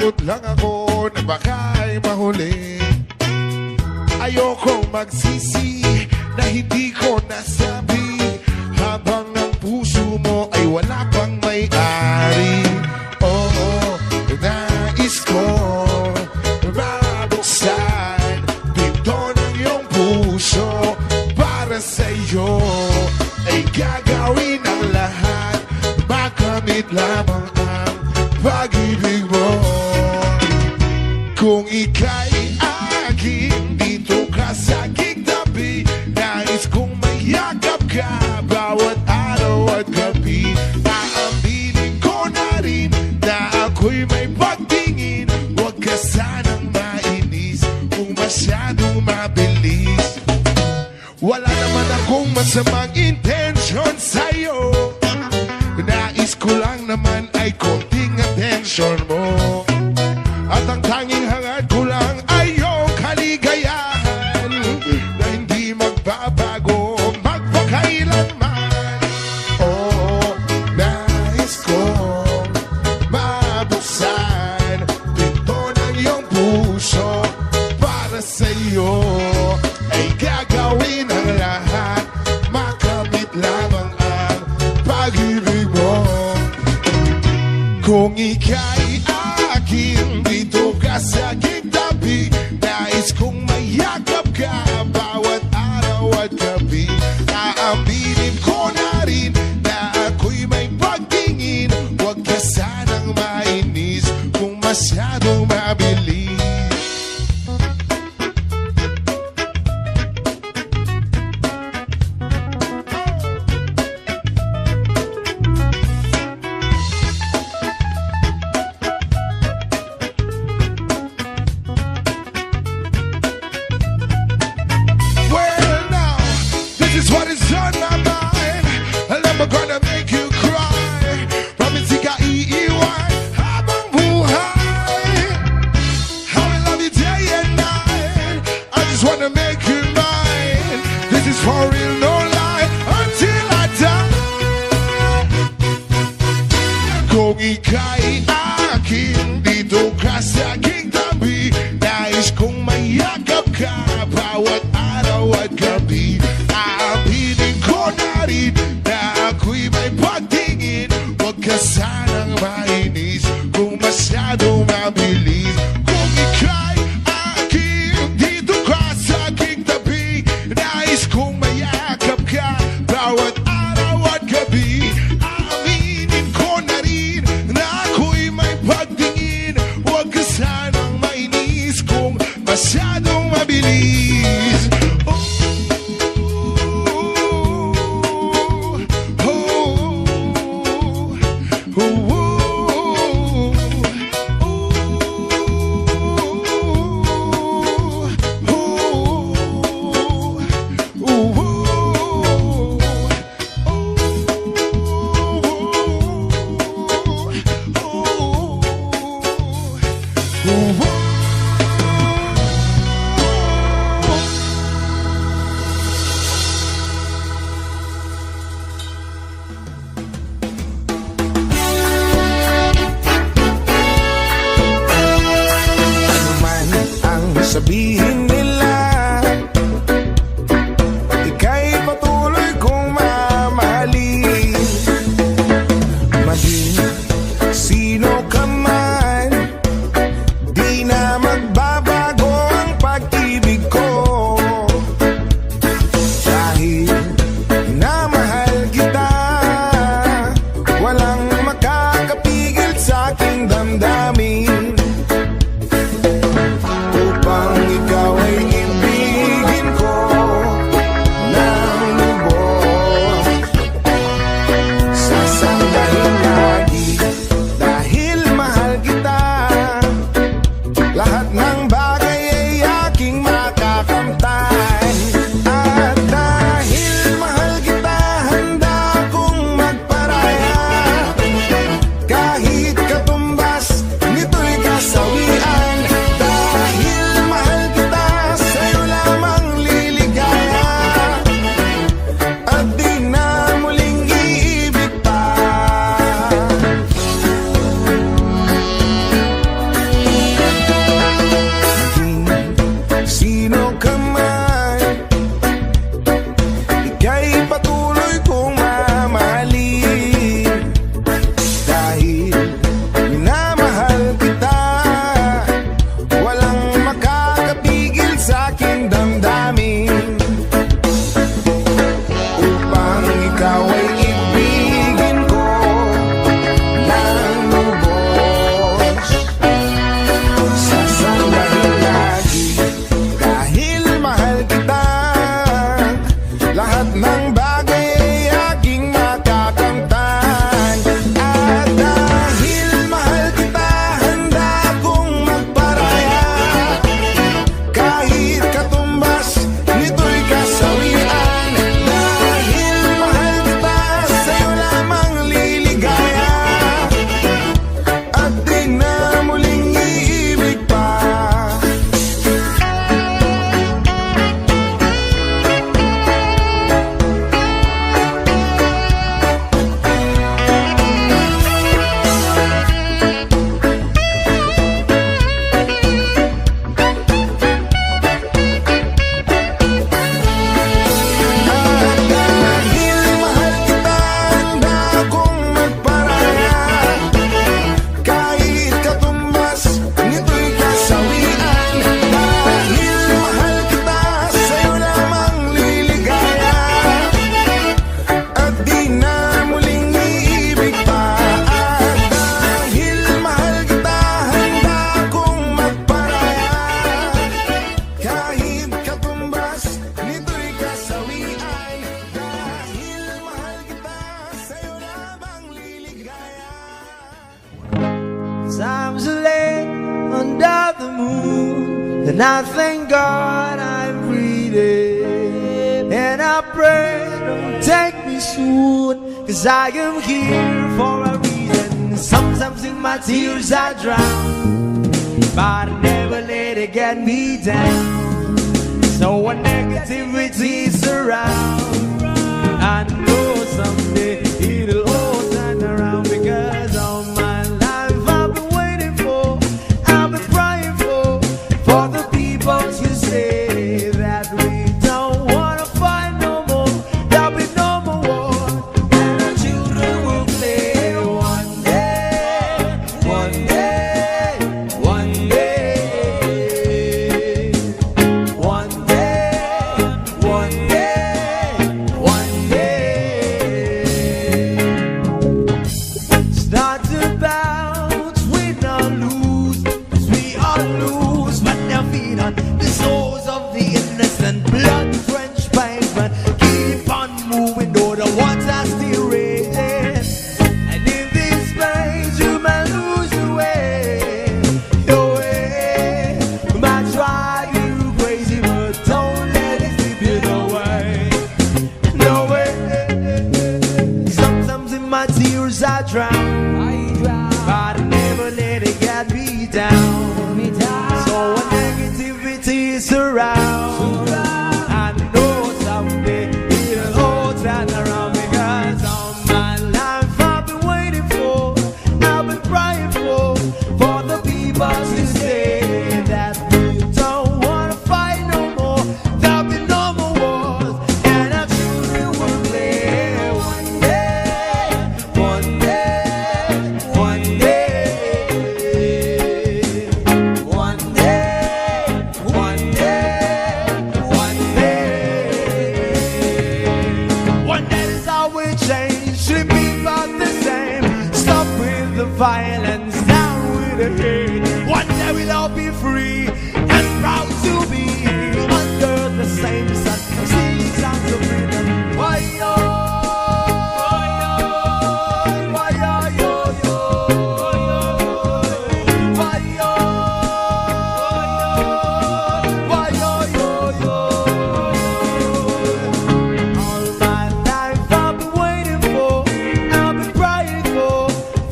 Natatakot lang ako na baka ay mahuli. Ayokong magsisi na hindi ko nasabi, habang ang puso mo ay wala pang may-ari. Oo, nais ko mabuksan pinto ng iyong puso. Para sa'yo ay gagawin ang lahat, makamit lamang ang pag-ibig mo. Kung ika'y aking, dito ka sa aking tabi, nais kong mayakap ka bawat araw at gabi. Aaminin ko na rin na ako'y may pagtingin, huwag ka sanang mainis kung masyadong mabilis. Wala naman akong masamang intensyon sa'yo, nais ko lang naman ay konting atensyon mo. At ang tanging hangad ko lang ay iyong kaligayahan na hindi magbabago magpakailanman. Oo, nais kong mabuksan pinto ng iyong puso. Para sa'yo ay gagawin ang lahat, makamit lamang ang pag-ibig mo. Kung ika'y aking, dito ka sa aking tabi, nais kong mayakap ka bawat araw at gabi. Aaminin ko na rin na ako'y may pagtingin, huwag ka sanang mainis kung masyadong mabilis. What is on my mind? Alam mo gonna make you cry. Promise ika-iiwan habang buhay. How I love you day and night. I just wanna make you mine. This is for real, no lie, until I die. Kung ika'y akin, dito ka sa aking tabi, nais kong mayakap ka bawat araw at gabi. Aaminin ko na rin na ako'y may pagtingin, huwag ka sanang mainis kung masyadong mabilis. Kung ika'y aking, dito ka sa aking tabi, nais kong mayakap ka bawat araw at gabi. Aaminin ko na rin na ako'y may pagtingin, huwag ka sanang Then I thank God I'm breathing, and I pray don't take me soon, 'cause I am here for a reason. Sometimes in my tears I drown, but I never let it get me down. So when negativity surround, I know someday it'll all turn around, because all my life I've been waiting for, I've been praying for the people to say that we don't wanna fight no more, there'll be no more war, and our children will play one day, one day, one day, one day, one day, one day. Start to bounce, win or lose, 'cause we all lose, but their feet on the souls of the innocent, blood-drenched pavement. Keep on moving, though the water's still raging. And in this place, you may lose the way, your way. Might drive you crazy, but don't let it slip you away. No way. Sometimes in my tears I drown, but I never let it get me down. So when negativity is around, I know someday it'll all turn around, because all my life I've been waiting for, I've been praying for the people to say that we don't wanna fight no more, there'll be no more wars, and our children will play one day, one day, one day, one day, one day, one day. One day is how we change, should be about the same. Stop with the violence, down with the hate. One day we'll all be free and proud to be under the same sun. See sounds of freedom. Why yo? Why yo yo yo? Why yo? Why yo yo yo? All my life I've been waiting for, I've been praying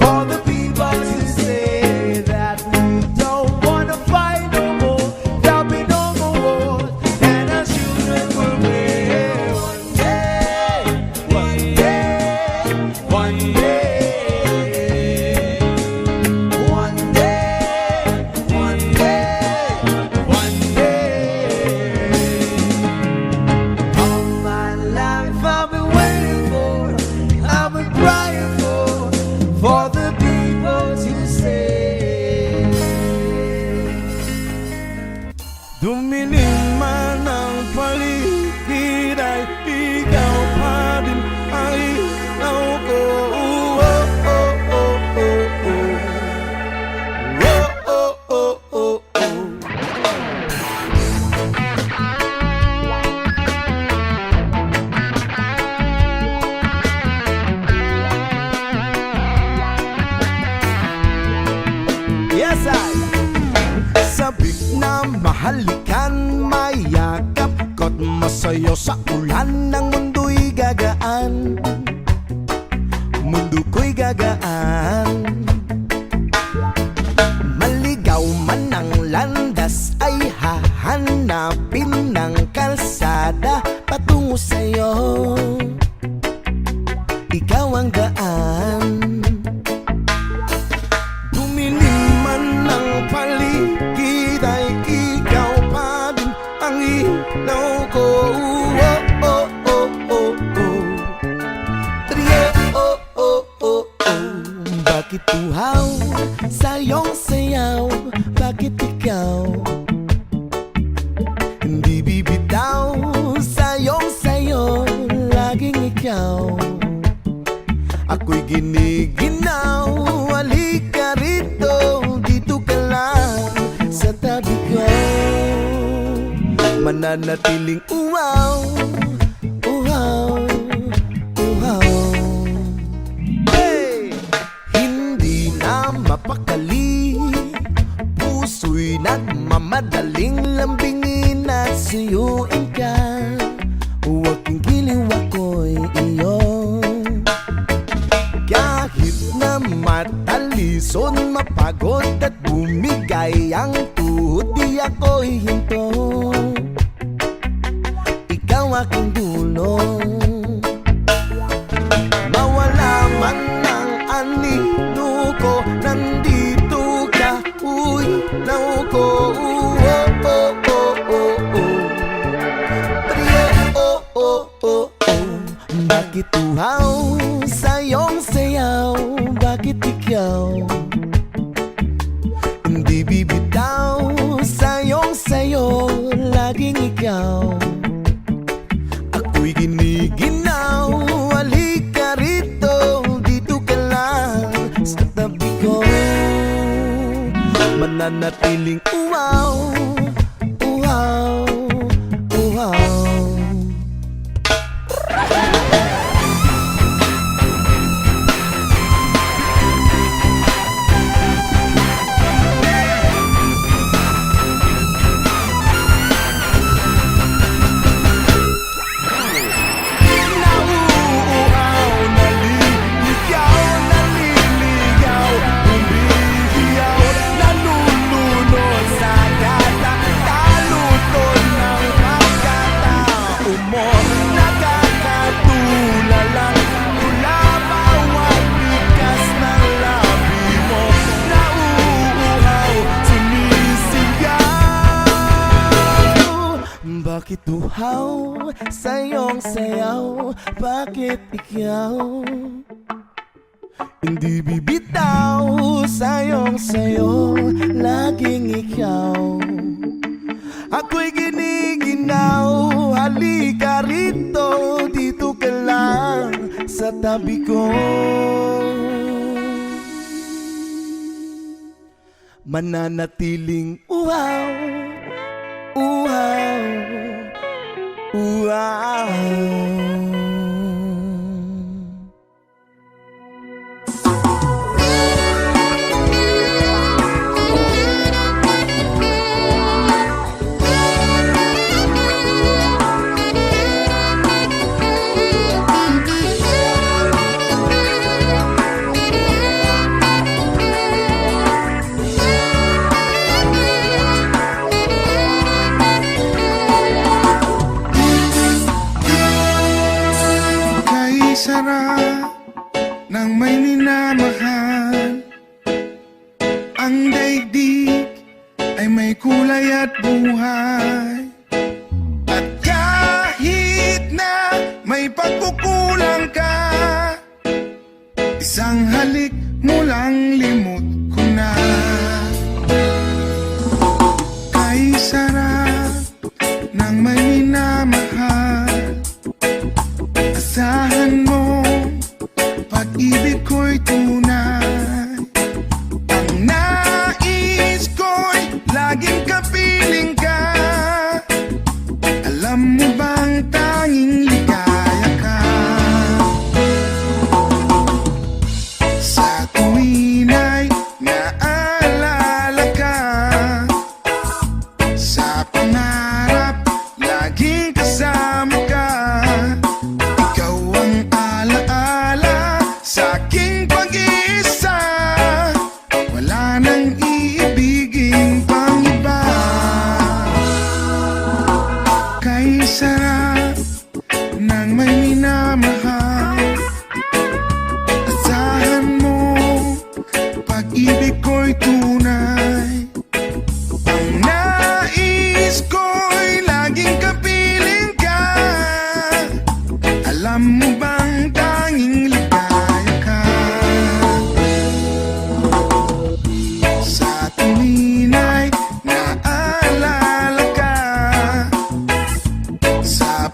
for the people to say that we don't wanna fight no more, there'll be no more wars, and our children will live one day, one day, one day, one day, one day, one day. All my life I've been waiting for, I've been crying for the people to say. Dumilim man ang paligid ay ikaw pa din ang ilaw ko. Oh, oh, oh, oh, oh. Oh, oh, oh, oh, oh. Yes, I. Sabik na mahalikan, mayakap ko't masayo sa ulan ng mundo'y gagaan, mundo ko'y gagaan. Maligaw man ang landas ay hahanapin ng kalsada patungo sa'yo, ikaw ang gaan. Dumilim man ang paligid ay ikaw pa din ang ilaw ko. Oh, oh, oh, oh, oh. Trio, oh, oh, oh, oh. Bakit uhaw sa iyong sayaw? Bakit ikaw hindi bibitaw sa iyong sayo? Laging ikaw ako'y giniginaw. Halika rito, dito ka lang sa tabi ko. Mananatiling uhaw, uhaw, uhaw. Hey! Hindi na mapakali, puso'y nagmamahal. madaling lambingin at suyuin ka. Huwag kang giliw, ako'y iyo. Kahit na matalison, mapagod at bumigay ang tuhod, di ako'y hinto. Ikaw aking dulong. Mawala man ang anino ko, nandito ka, uy, nauko. Bakit uhaw sa iyong sayaw? Bakit ikaw hindi bibitaw sa iyong sayo? Laging ikaw ako'y giniginaw. Halika rito, dito ka lang sa tabi ko. Mananatiling uhaw, uhaw, uhaw. Bakit uhaw sa iyong sayaw? Bakit ikaw hindi bibitaw sa iyong sayo? Laging ikaw ako'y giniginaw. Halika rito, dito ka lang sa tabi ko. Mananatiling uhaw, uhaw, uhaw. Sarap ng may minamahal. Ang daigdig ay may kulay at buhay. At kahit na may pagkukulang ka, isang halik mo lang limot ko na. Kay sarap ng may minamahal. Asahan mo, pag-ibig ko'y tunay. Ang nais ko'y laging kapiling ka. Alam mo bang tanging ligaya ka? Sa tuwin ay naalala ka. Sa pangarap, laging kasama ka. Sa'king pag-iisa, wala nang iibigin pang iba. Kay sarap ng may minamahal. Asahan mo, pag-ibig ko'y tunay. Ang nais ko'y laging kapiling ka. Alam mo bang tanging sa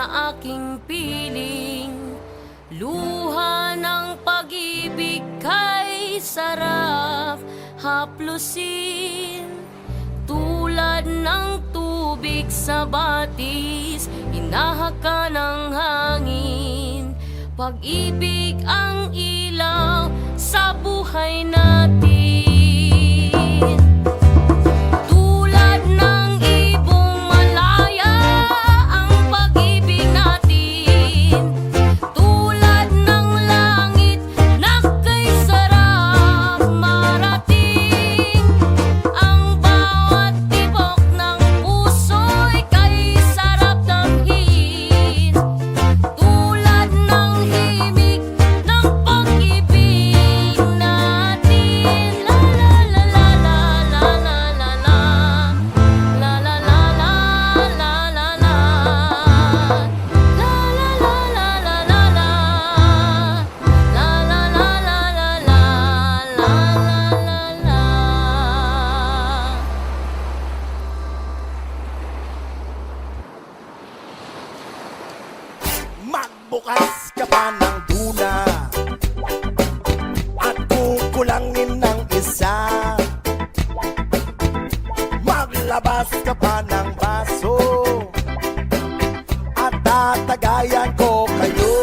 na aking piling. Luha ng pag-ibig kay sarap haplusin. Tulad ng tubig sa batis, hinahaka ng hangin. Pag-ibig ang ilaw sa buhay natin. Tulad ng ibong malaya ang pag-ibig natin. Tulad ng langit na kay sarap marating. Ang bawat tibok ng puso'y kay sarap damhin. Tulad ng himig ng pag-ibig natin. La la la la la la la la la la la la la la la la Magbukas ka pa ng duna at kukulangin ng isa. Maglabas ka pa ng baso at tatagayan ko kayo.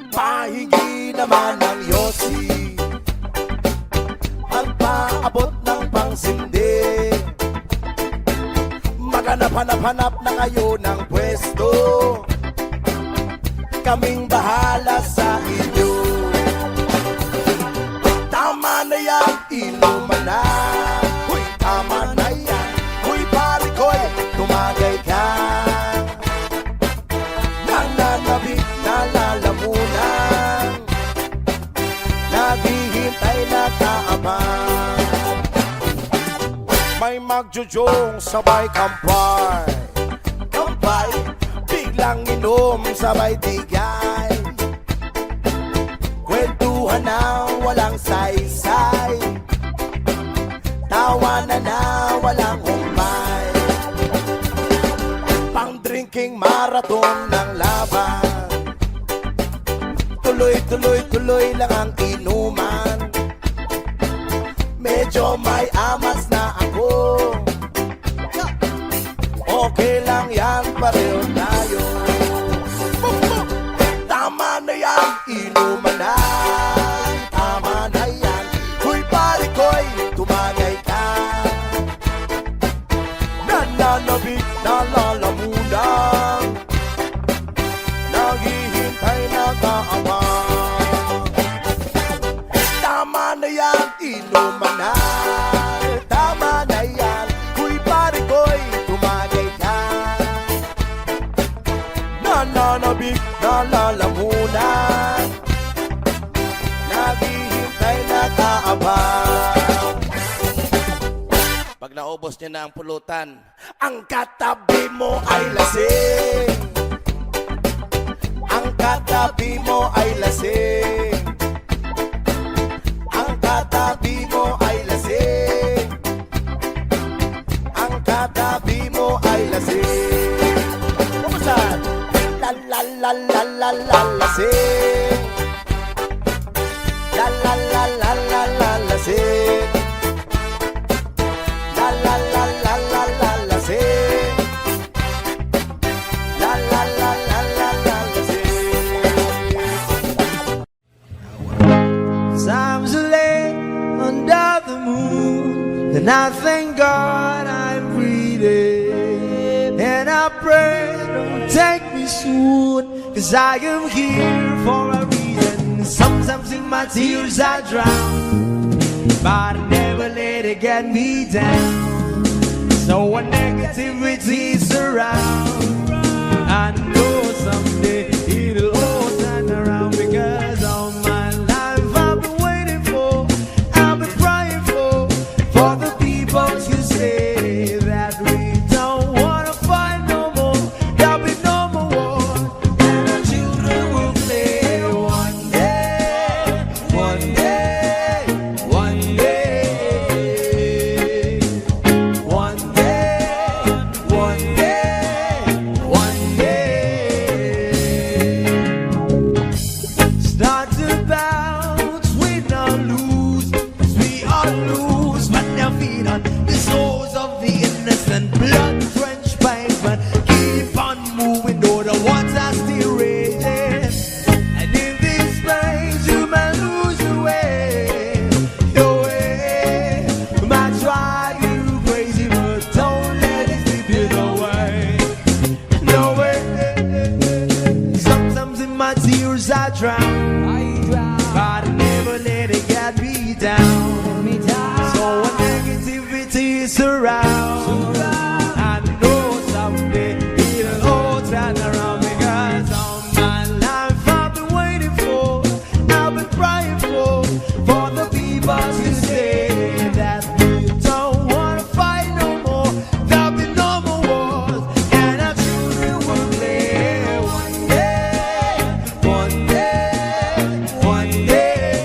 Pahingi naman ng yosi, magpaabot ng pangsindi. Maghanap-hanap na kayo ng pwesto, kaming bahala sa inyo. Tama na yan, inuman na. Huy, tama na yan. Huy, pare ko'y tumagay ka. Nananabik na lalamunan, naghihintay na kaabang. May magjujong sabay kampay, kampay, biglang inom sabay tigay. Kwentuhan na walang saysay, tawanan na walang humpay. Pang-drinking marathon ng laban, tuloy-tuloy-tuloy lang ang inuman. Medyo may amas na ako, okay lang yan, pareho tayo. Tama na yan, inuman na. Tama na yan, huy pare ko'y tumagay ka. Nananabik na lalamunan, naghihintay na kaabang. Tama na yan, inuman na. Tama na yan, huy pare ko'y tumagay ka. Nananabik na lalamunan, naghihintay na kaabang. Pag naubos niya na ang pulutan, ang katabi mo ay lasing. Ang katabi mo ay lasing. Ang katabi mo ay lasing. Ang katabi mo ay lasing. Kumusta? La la la la la la lasing. La la la la la la lasing. La la la la la la lasing. La la la la la la lasing. Times late under the moon, and I thank God I'm breathing. And I pray don't take me soon, 'cause I am here for a reason. Sometimes in my tears I drown, but I never let it get me down. So when negativity surround, I know someday it'll all turn around, because all my life I've been waiting for, I've been crying for the people to say that we don't wanna fight no more, there'll be no more war, and our children will play one day, one day, one day, one day, one day, down. So when negativity surrounds, I know someday it'll all turn around because all my life I've been waiting for, I've been crying for the people to say that we don't want to fight no more. There'll be no more wars, and our children will play one day, one day, one day,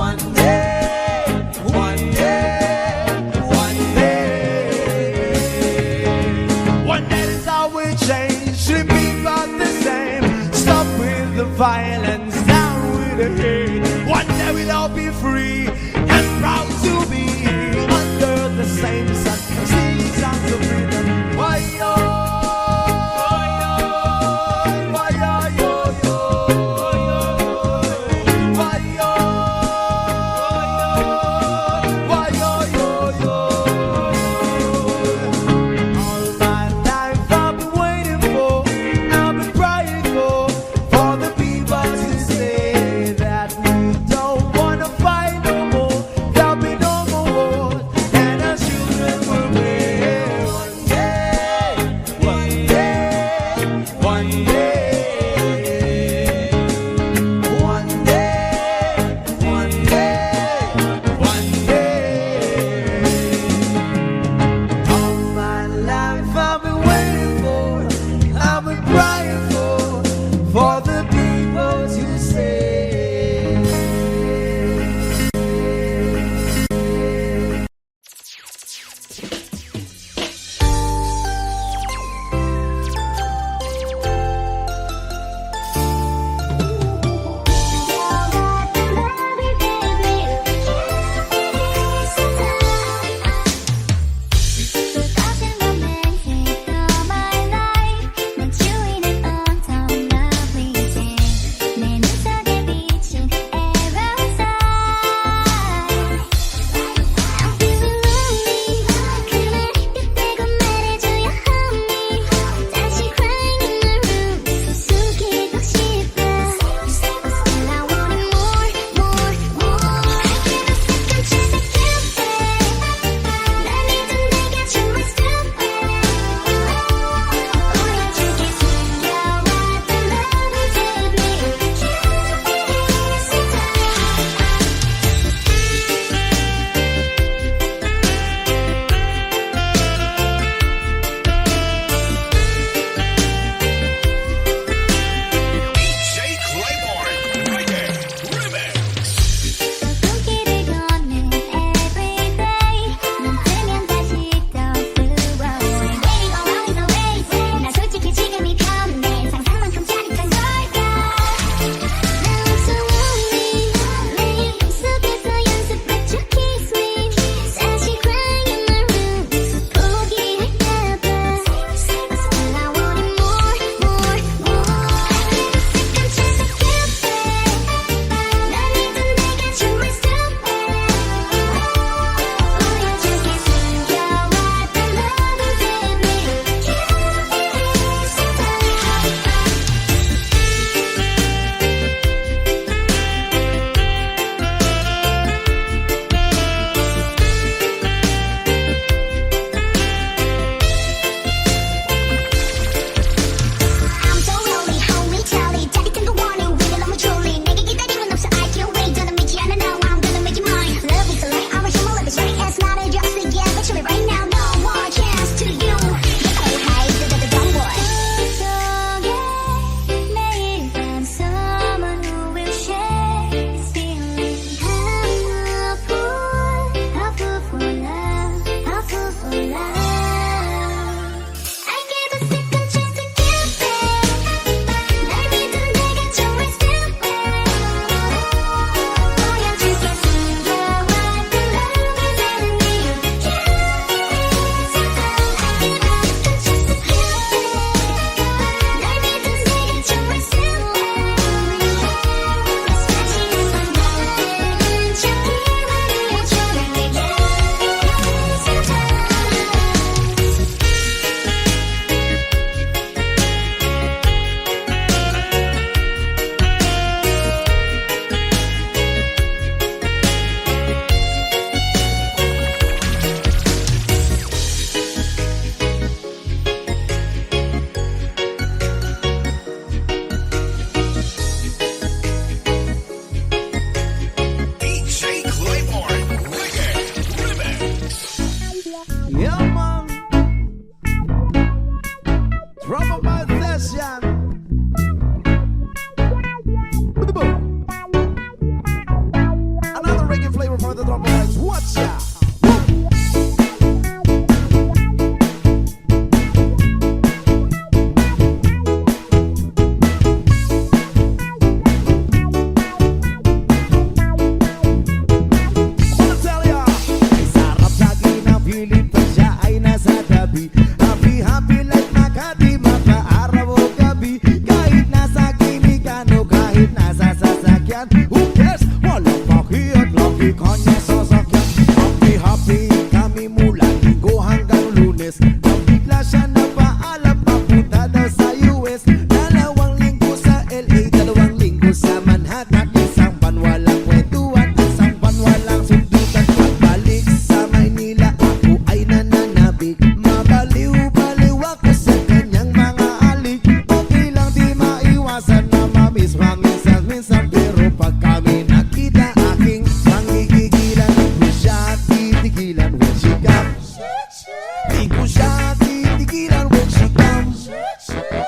one day, one day, one day. One day is how we change, should be about the same. Stop with the violence, down with the hate. One day we'll all be free and proud to be under the same sun. Sing songs of freedom. Why yo? Why yo? Why yo? Why yo? All my life I've been waiting for, I've been crying for the people to say that we don't wanna fight no more. There'll be no more wars, and our children the trumpet guys, watch ya. Wanna tell ya, ay sarap lagi ng piling pag siya ay nasa tabi. Happy, happy like Makati, maka-araw o gabi. Kahit nasa kinikan o kahit nasa sasakyan, who cares? Walang pakiyat, lagi kanya sasakyan. Happy, happy kami mula Linggo hanggang Lunes. Nang bigla siya napaalam, papunta daw sa US. 2 linggo sa LA, 2 linggo sa Manhattan. Isang buwan walang kwentuhan, isang buwan walang sundutan. Pagbalik sa Maynila, ako ay nananabik. Mabaliw-baliw ako sa kanyang mga alik. Okay lang di maiwasan na mamiss paminsan-minsan. Pero pag kami nakita, aking pangigigilan. Di siya titigilan when she comes. Di ko siya titigilan when she comes.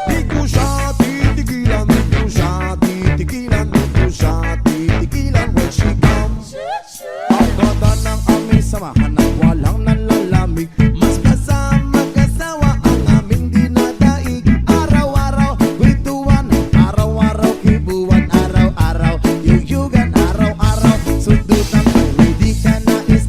Di ko siya titigilan, di ko siya titigilan, di ko siya titigilan when she comes. Ang ganda ng aming samahan at walang nanlalamig. Mas kasama kasawa ang aming dinadaig. Araw-araw kwentuhan, araw-araw kibuan, araw-araw yuyugan, araw-araw sundutan. Ready ka nais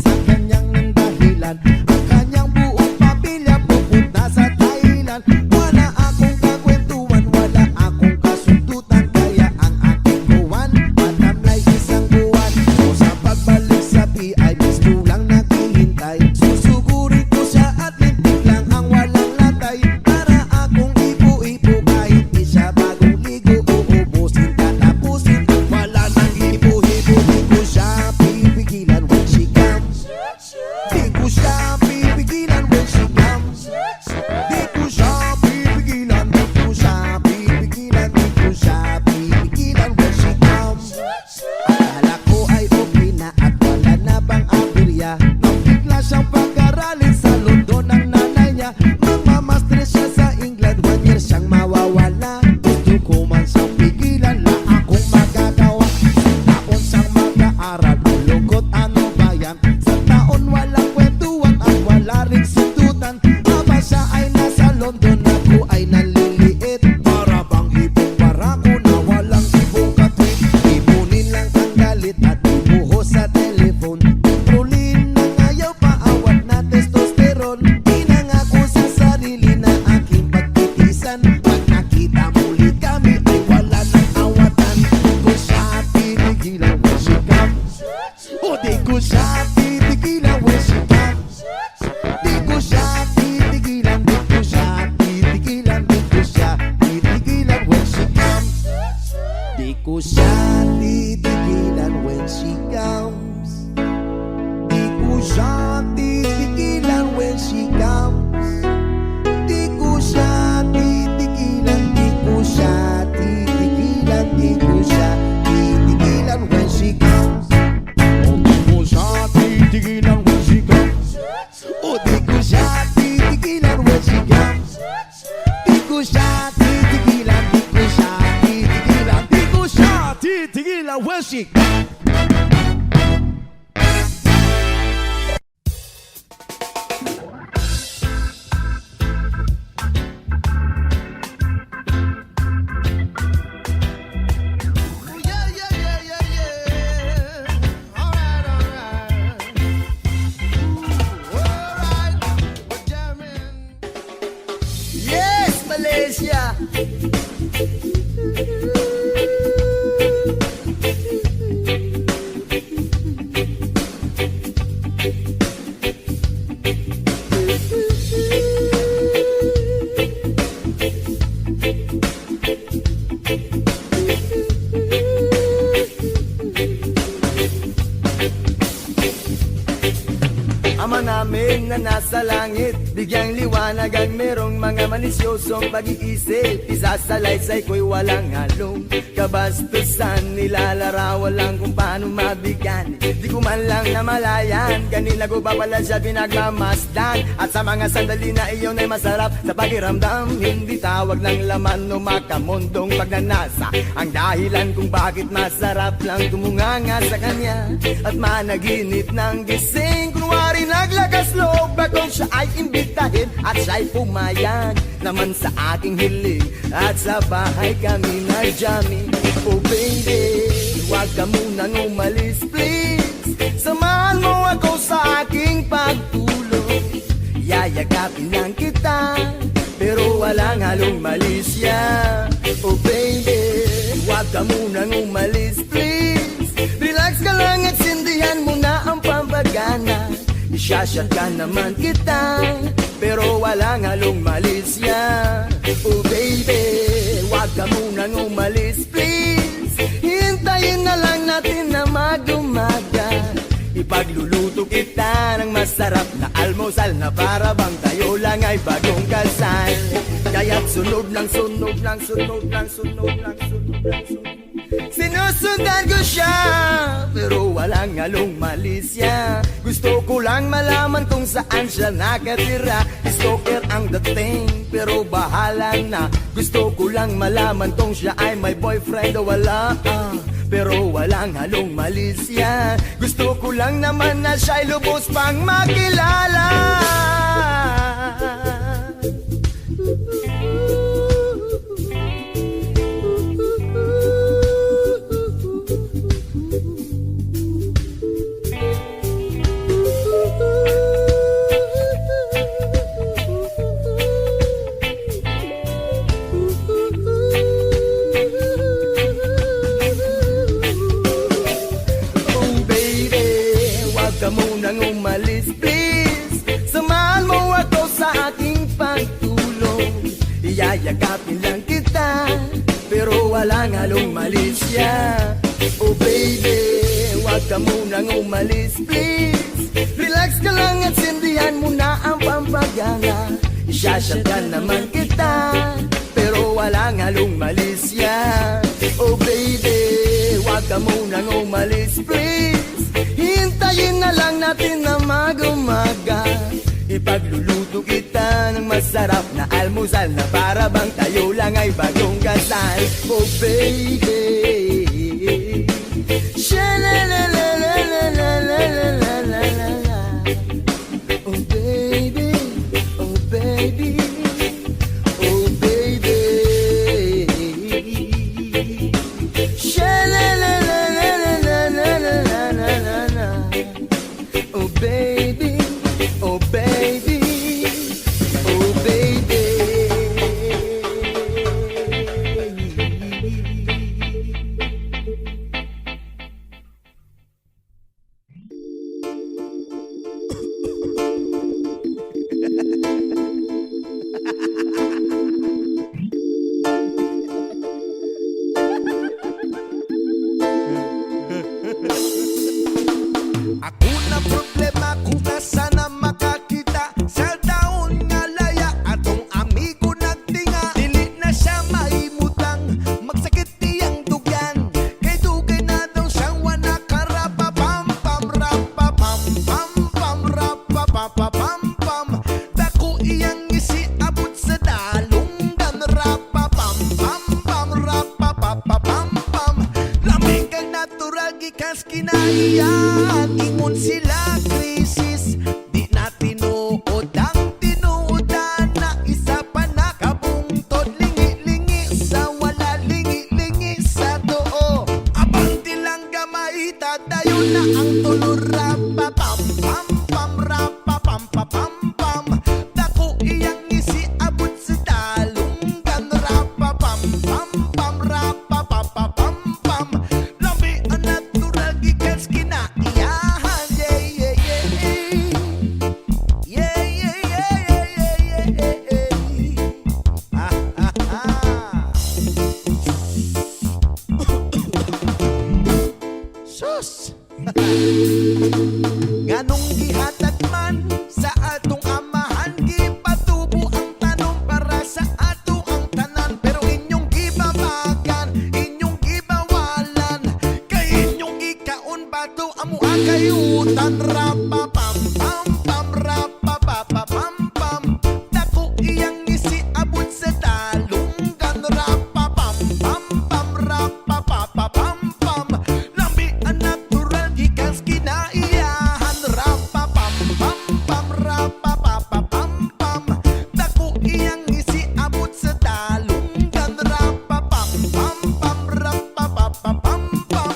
ang kanyang dahilan. Ang kanyang buong pamilya pupunta sa Thailand. Wala akong kakwentuhan, wala akong kasundutan. Kaya ang aking buwan, matamlay isang buwan. O sa pagbalik sa PI, gusto lang naghihintay. Susugurin ko siya at lintik lang ang walang latay. Para akong ipo-ipo kahit di siya bagong ligo. Uubusin, tatapusin, wala nang hipo-hipo. Di ko siya pipigilan when she comes. Di ko siya pipigilan when she comes. Di ko siya pipigilan, di ko siya pipigilan, di ko siya pipigilan when she comes. Akala ko ay okay na at wala na bang aberya. Nang bigla siyang pag-aralin sa London ng nanay niya. Magmamaster siya sa England, 1 year siyang mawawala. Gusto ko man siyang pigilan, la akong magagawa. Sa taon siyang mag-aaral, lungkot ano ba yan? Sa taon walang kwentuhan at wala rin sundutan. Aba siya ay nasa London, ako ay naliliit. Para bang ibong barako na walang ibong katwit. Ipunin lang ang galit at ibuhos sa telephone. Kontrolin ng ayaw paawat na testosterone. Pinangako sa sarili na aking pagtitisan. Pag nakita muli kami ay wala nang awatan. Di ko siya titigilan when she comes. O di ko siya titigilan when she comes. Di ko siya titigilan, di ko siya titigilan, di ko siya titigilan when she comes. Di ko siya titigilan when she comes. Di ko siya titigilan when she comes. Di ko siya titigilan, di ko siya titigilan, di ko siya titigilan when she comes. O di ko siya titigilan when she comes. O di ko siya titigilan when she comes. Di ko siya titigilan, di ko siya titigilan, di ko siya titigilan when she comes. Yes, Malaysia. Ama namin na nasa langit, bigyang liwanag ang merong mga malisyosong pag-iisip. Isasalaysay ko'y walang halong kabastusan, nilalarawan lang kung paano mabigyan. Di ko ko man lang namalayan, kanila ko pa pala siya pinagmamasdan. At sa mga sandali na iyon ay masarap sa pakiramdam, hindi tawag ng laman o makamundong pagnanasa ang dahilan kung bakit masarap lang tumunganga sa kanya at managinip ng gising. Kunwari naglakas loob bakong siya ay imbitahin at siya'y pumayag naman sa aking hiling. At sa bahay kami nag-jamming. Oh baby, huwag ka munang umalis please, samahan mo ako sa aking pagtulog. Yayagapin lang kita pero walang halong malisya. Oh baby, huwag ka munang umalis please, relax ka lang at sindihan mo na ang pambagana. Isyashot ka naman kita pero walang halong malisya. Oh baby, huwag ka munang umalis please, hintayin na lang natin na mag-umaga. Ipagluluto kita ng masarap na almusal na para bang tayo lang ay bagong kasal. Kaya't sunod lang, sunod lang, sunod lang, sunod lang, sunod lang, sunod. Sinusundan ko siya pero walang halong malisya. Gusto ko lang malaman kung saan siya nakatira. Stalker ang dating pero bahala na. Gusto ko lang malaman kung siya ay may boyfriend o wala, pero walang halong malisya. Gusto ko lang naman na siya'y lubos pang makilala. Ka munang umalis please, samahan mo ako sa aking pagtulog. Iyayagapin lang kita pero walang halong malisya. Oh baby, huwag ka munang umalis please, relax ka lang at sindihan mo na ang pampagana. Isyashatan naman kita pero walang halong malisya. Oh baby, huwag ka munang umalis please, hintayin na lang natin na mag-umaga. Ipagluluto kita ng masarap na almusal na para bang tayo lang ay bagong kasal. Oh baby, sha-la-la-la-la-la-la-la-la-la-la. Oh baby, oh baby, oh baby, sha-la-la-la-la-la-la-la-la-la. Oh baby, oh baby, oh baby. Ako na problema kung nasa na makakita sa daon nga laya atong amigo nagtinga. Dili na siya maimutang magsakit tiyang dugyan, kay dugay na daw siyang wana karapa pam pam rapa pam pam pam rapa papa pam pam. Dako iyang isi abot sa dalunggan rapa pam pam pam rapa papa pam pam. Lamig kang natural gikas kinaiyan, ingon sila krisis, di na tinuod ang tinuodan na isa pa nakabungtod. Lingi-lingi sa wala, lingi-lingi sa doo. Abang tilang gamay, tadayo na ang tulor rapa pam pam pam rapa pam pam pam. Dako iyang isi abot sa dalunggan rapa pam pam pam rapa papa pam pam. Lami ang natural gikas kinaiyahan, yeah yeah yeah yeah yeah yeah yeah yeah yeah. Ah ah ah. Sus. Nganong gihatag man sa atong amahan, gipatubo ang tanong para sa ato ang tanan. Pero inyong gibabagan, inyong gibawalan, kay inyong gikaon bato amo ang kayutan, rapapam-pam-pam, rapapapapam-pam. Dako iyang isi abot sa dalunggan, rapapam-pam-pam, rapapapapam-pam. Lambi ang natural gikan sa kinaiyahan, rapapam-pam-pam, rapapapapam-pam. Dako iyang isi abot sa dalunggan, rapapam-pam-pam, rapapapapam-pam.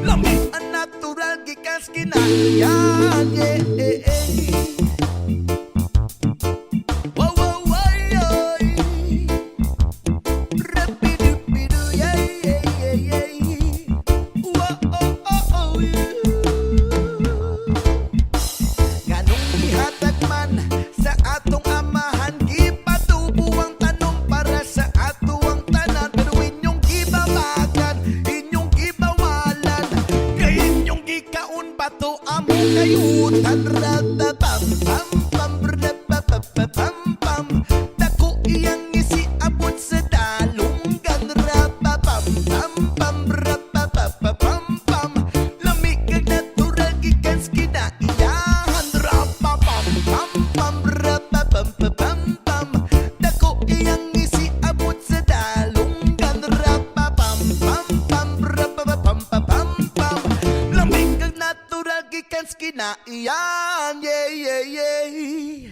Lambi ang natural gikan sa kinaiyahan, yeah, yeah, yeah. Wow, wow, wow, yeah. Rapidu-pidu, yeah, yeah, yeah, yeah. Wow, oh, oh, oh, yeah. Nganong gihatag man sa atong amahan, gipatubo ang tanong para sa ato ang tanan. Pero inyong gibabagan, inyong gibawalan, kay inyong gikaon bato amo kayutan, ratapam-pam-pam, rapapapapam-pam. Dako iyang isi abot sa dalunggan, rapapam-pam-pam, rapapapapam-pam. Lamig kag natural gikan sa kinaiyahan, rapapam-pam-pam, rapapapapam-pam. Dako iyang isi abot sa dalunggan, rapapam-pam-pam, rapapapapam-pam. Lamig kag natural gikan sa kinaiyahan, yeah, yeah, yeah.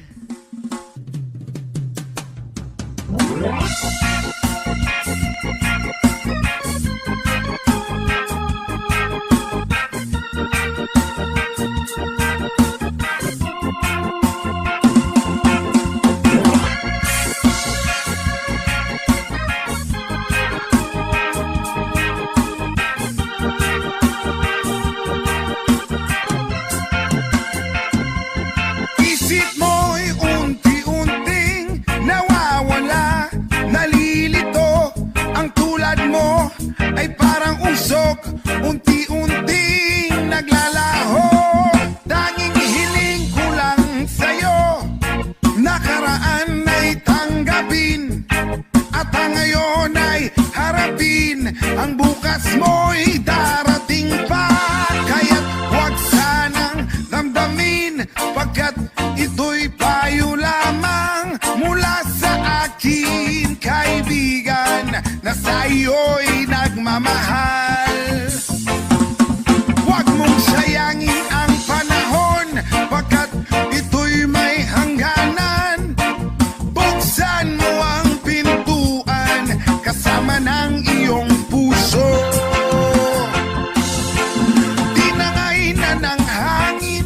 Isip mo'y unti-unting nawawala, nalilito. Ang tulad mo ay parang usok, unti-unting naglalaho. Tanging hiling ko lang sa'yo, nakaraan ay tanggapin, at ang ngayon ay harapin. Ang bukas mo'y darating pa, kaya't huwag sanang damdamin, pagkat ito'y payo lamang mula sa akin, kaibigan, na sa iyo'y nagmamahal. Huwag mong sayangin ang panahon, pagkat ito'y may hangganan. Buksan mo ang pintuan kasama ng iyong puso. Tinangay na ng hangin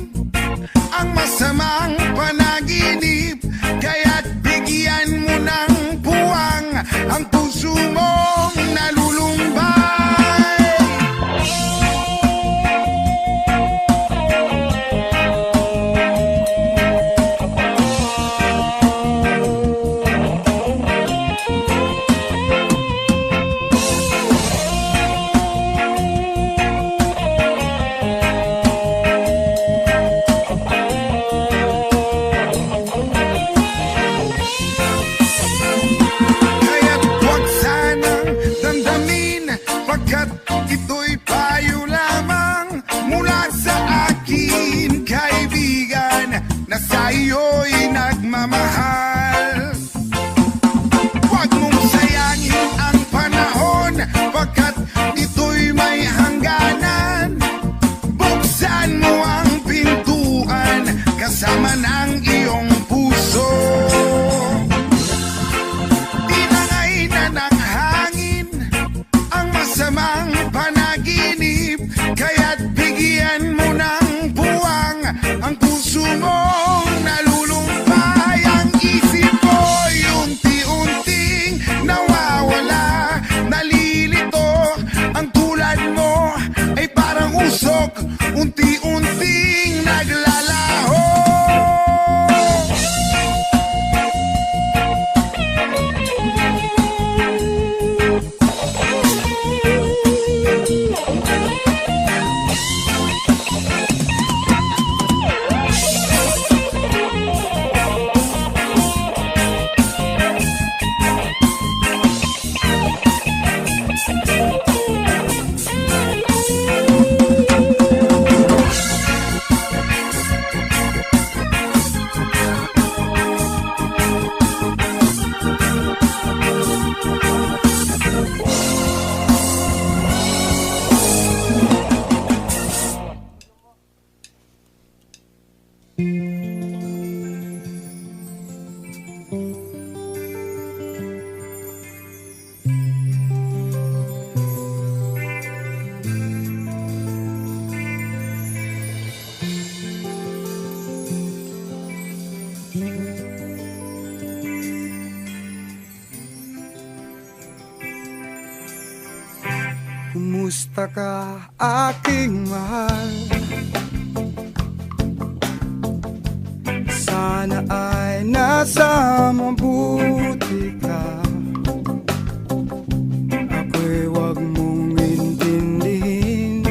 ang masamang panaginip, kaya't bigyan mo ng puwang ang puso mong nalulumbay. Kaya't huwag sanang damdamin, pagkat ito'y payo lamang mula sa akin, kaibigan, na sa iyo'y nagmamahal. Huwag mong sayangin ang panahon, pagkat ito'y may hangganan. Buksan mo ang pintuan kasama ng iyong puso. Tinangay na ng hangin ang masamang panaginip, Kumusta ka, aking mahal? Sana ay nasa mabuti ka. Ako'y wag mong intindihin.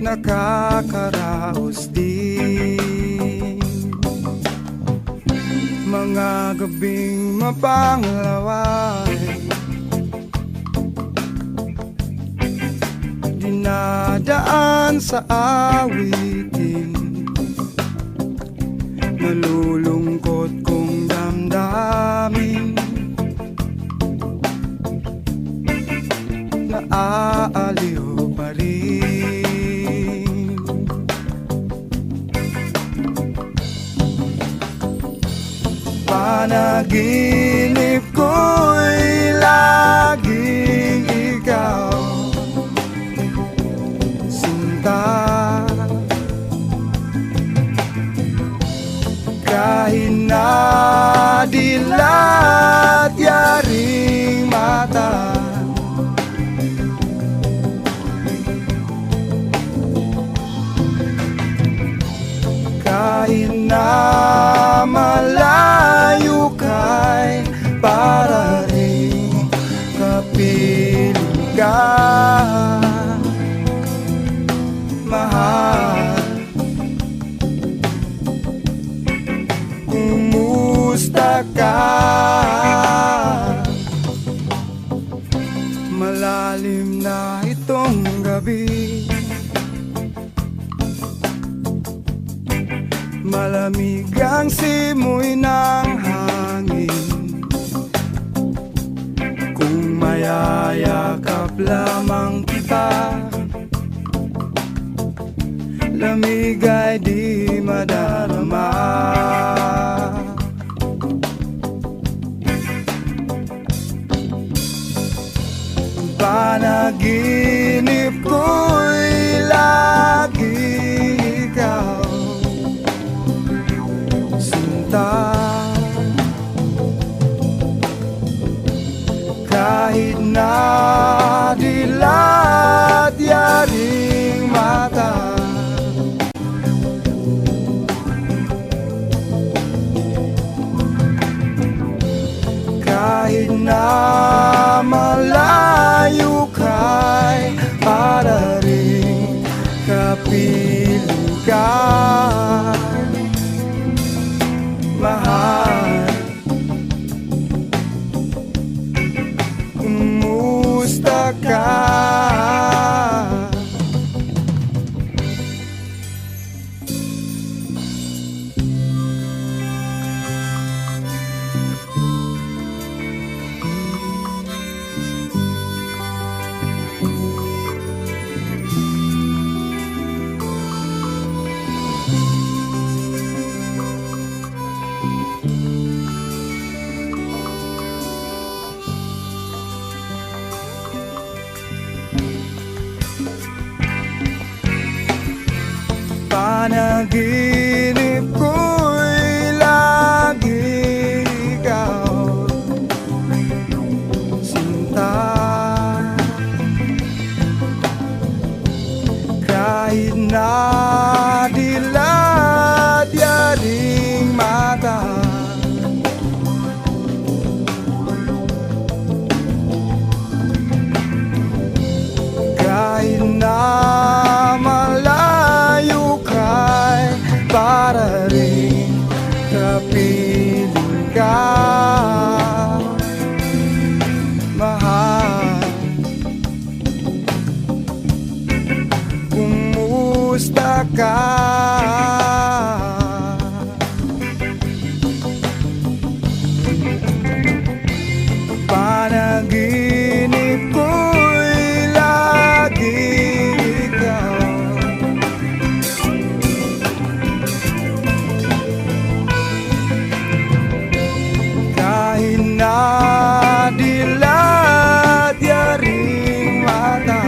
Nakakaraos din mga gabing mapanglaway, dinadaan sa awitin, nalulungkot kong damdamin, naaaliw pa rin. Panaginip ko'y laging ikaw, sinta. Kahit na dilat yaring mata, kahit na malayo ka'y para rin kapiling ka, mahal. Kumusta ka? Malalim na itong gabi, malamig ang simoy ng hangin. Kung mayayakap lamang kita, lamig ay di madarama. Panaginip ko'y lagi ikaw, kahit na dilat yaring mata, kahit na malayo ka'y para rin kapiling ka, mahal. Kumusta ka? Panaginip ko'y lagi ikaw, sinta. Kahit na dilat yaring mata, kahit na para rin kapiling ka, mahal. Kumusta ka? Panaginip ko'y lagi ikaw, kahit na dilat yaring mata,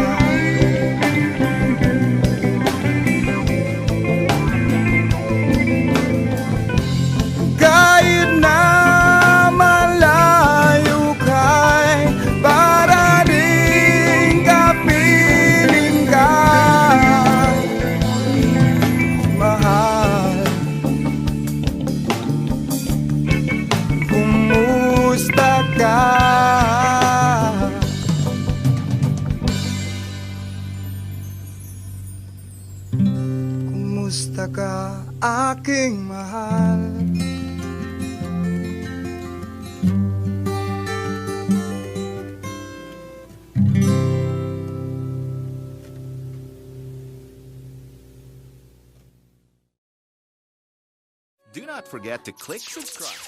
aking mahal. Do not forget to click subscribe.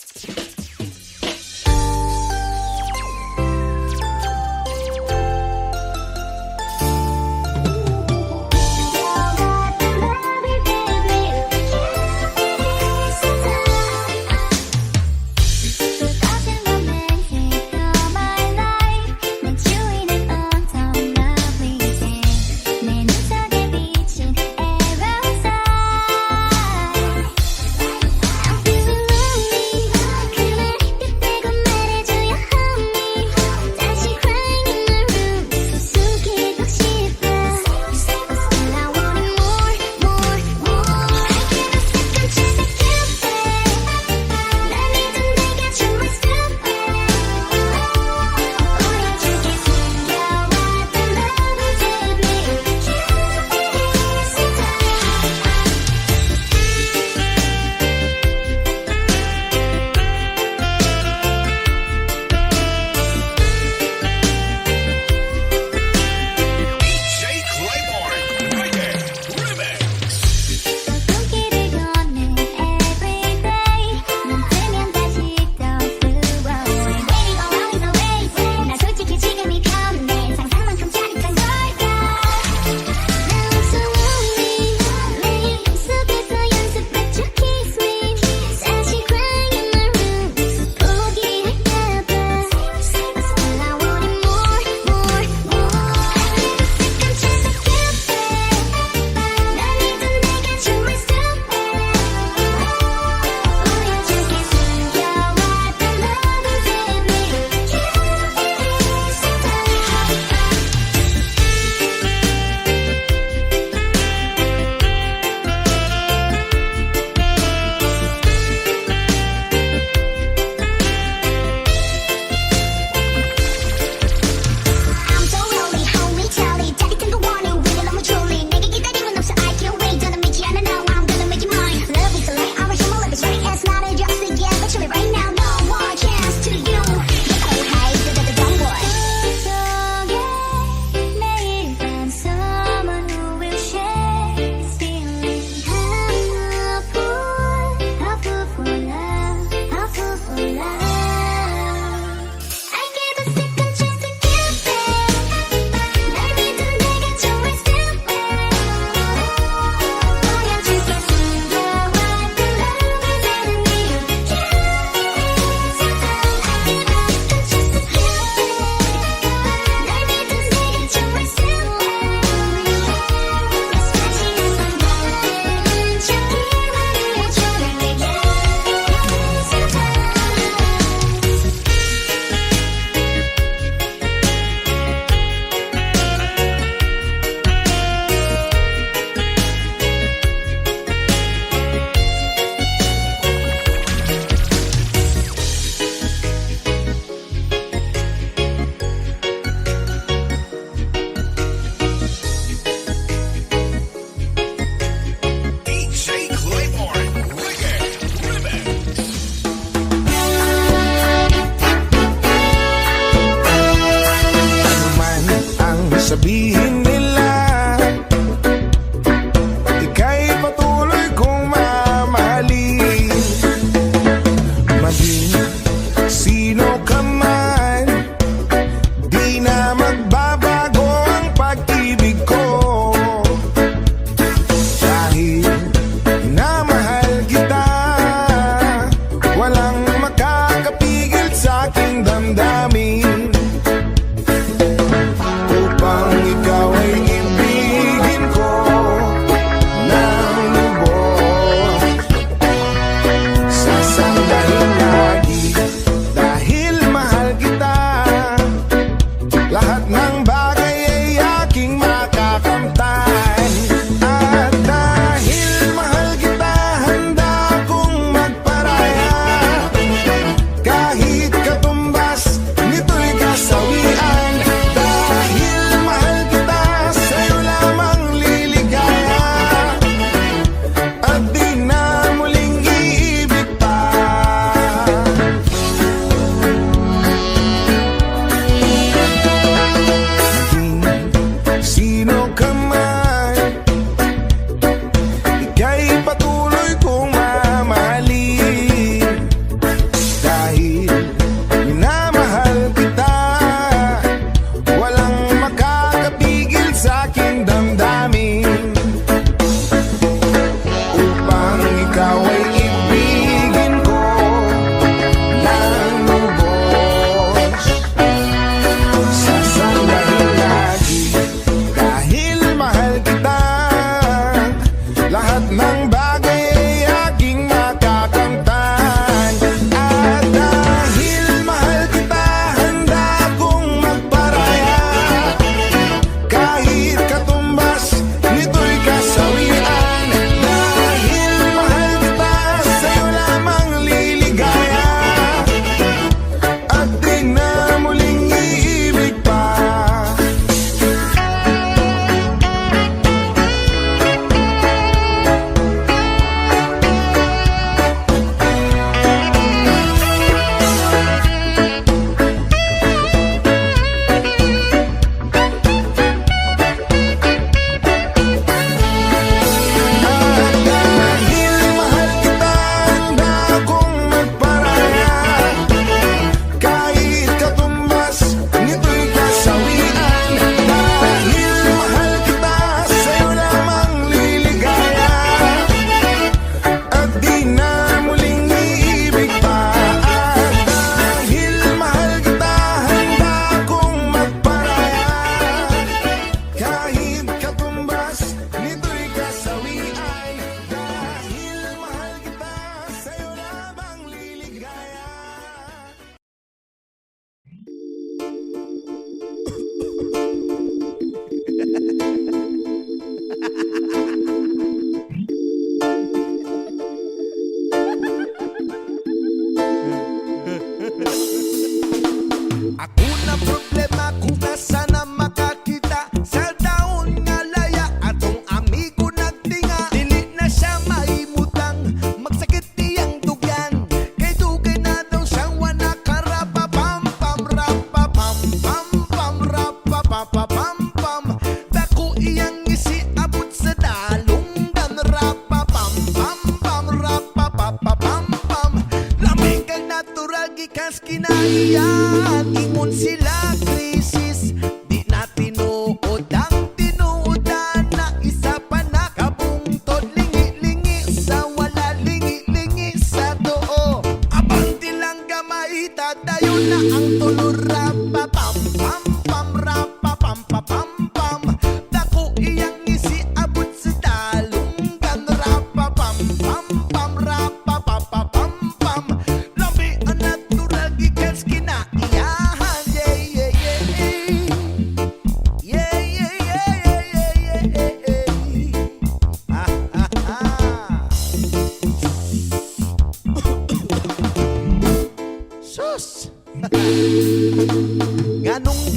Sabihin nila ika'y patuloy kong mamahalin. Maging sino ka man, di na magbabago ang pag-ibig ko. Dahil minamahal kita, walang makakapigil sa aking damdamin. Ikaw ay ibigin ko ng lubos, sasandahin lagi dahil mahal kita. Lahat na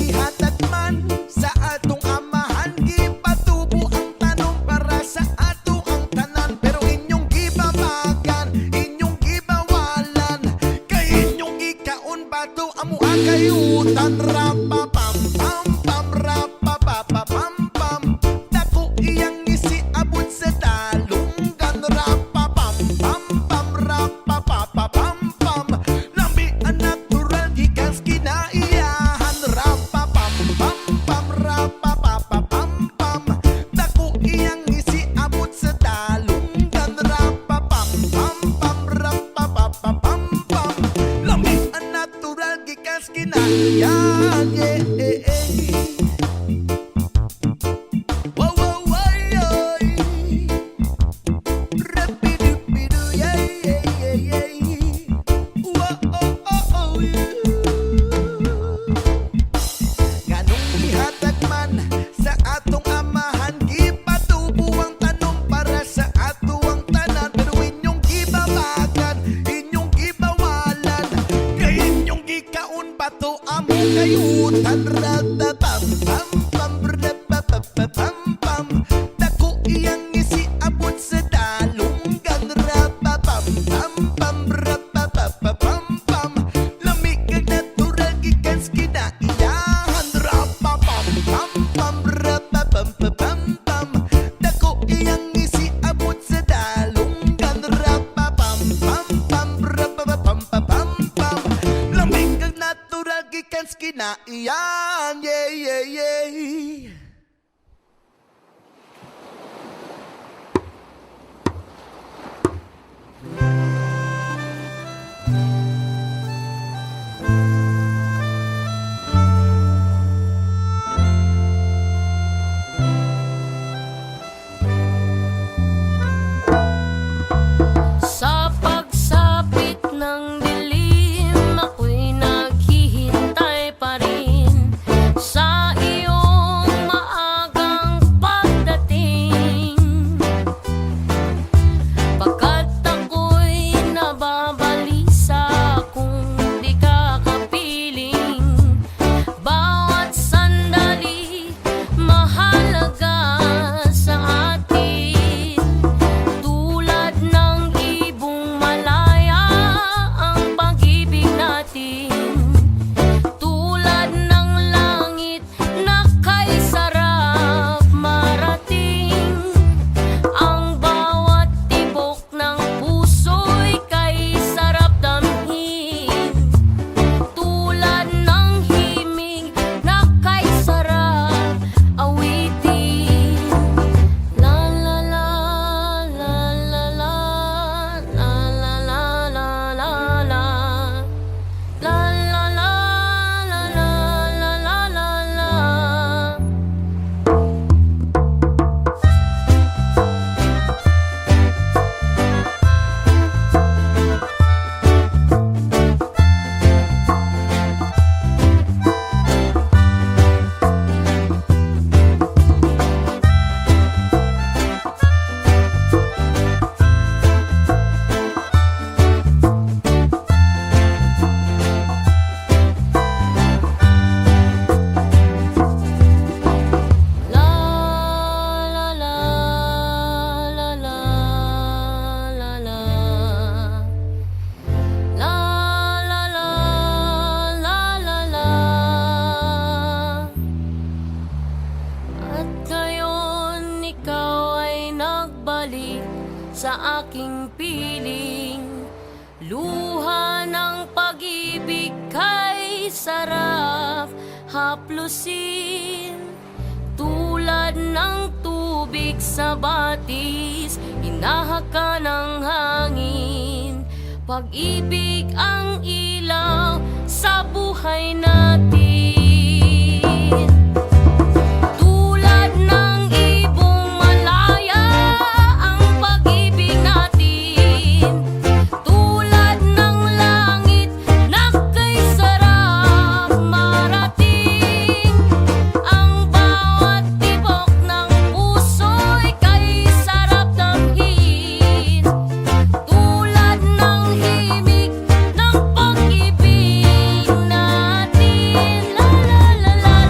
ihatag man sa atong amahan, gipatubo ang tanom para sa ato ang tanan. Pero inyong gibabagan, inyong gibawalan, kay inyong ikaon bato amo kayutan. Rapa pam pam pam, rapa pa pa pam pam, dako iyang isiabot sa dalunggan. Rapa pam pam pam, rapa pa pa pam pam, lambi ang natural gikan sa kinaiyahan. Rapa pam pam pam, rapa pa pa pam pam, dako iyang isiabot sa dalunggan. Rapa pam pam pam, rapa pa pa pam pam, lambi ang natural gikan sa kinaiyahan. Yeah, yeah, yeah. Whoa, whoa, whoa, yeah. Rapidupidu, yeah, yeah, yeah, yeah. Whoa, oh, oh, oh, yeah. Nganong ihatag man sa atong amahan, gipatubo ang tanom para sa ato ang tanan. Pero inyong gibabagan, inyong gibawalan, kay inyong gikaon bato amo kayutan. Rata pam pam pam, rapa pa pa pam pam, dako iyang isiabot sa dalunggan. Rapa pam pam pam, rapa pa pa pam pam, lamig kag natural gikan sa kinaiyahan. Rapa pam pam pam, rapa pam pa pam pam, dako iyang isiabot sa dalunggan. Rapa pam pam pam, rapa pa pam pa pam pam, lamig kag natural gikan sa kinaiyahan. Yeah, yeah, yeah. Sa pagsapit ng dilim, ako'y naghihintay pa rin sa iyong maagang pagdating. Pagkat ako'y nababalisa kung di ka kapiling. Bawat sandali mahalaga sa atin. Tulad ng ibong malaya ang pag-ibig natin. Tulad ng langit na kay sarap marating. Ang bawat tibok ng puso'y kay sarap damhin. Tulad ng himig na kay sarap awitin. La la la la la la, la la la la la la, la la la la la la la la. La la la la la la la, la la la la la la. At ngayon ikaw ay nagbalik sa aking piling. Luha ng pag-ibig kay sarap haplusin. Tulad ng tubig sa batis, hinahaka ng hangin. Pag-ibig ang ilaw sa buhay natin. Tulad ng ibong malaya ang pag-ibig natin. Tulad ng langit na kay sarap marating. Ang bawat tibok ng puso'y kay sarap damhin. Tulad ng himig ng pag-ibig natin. La la la la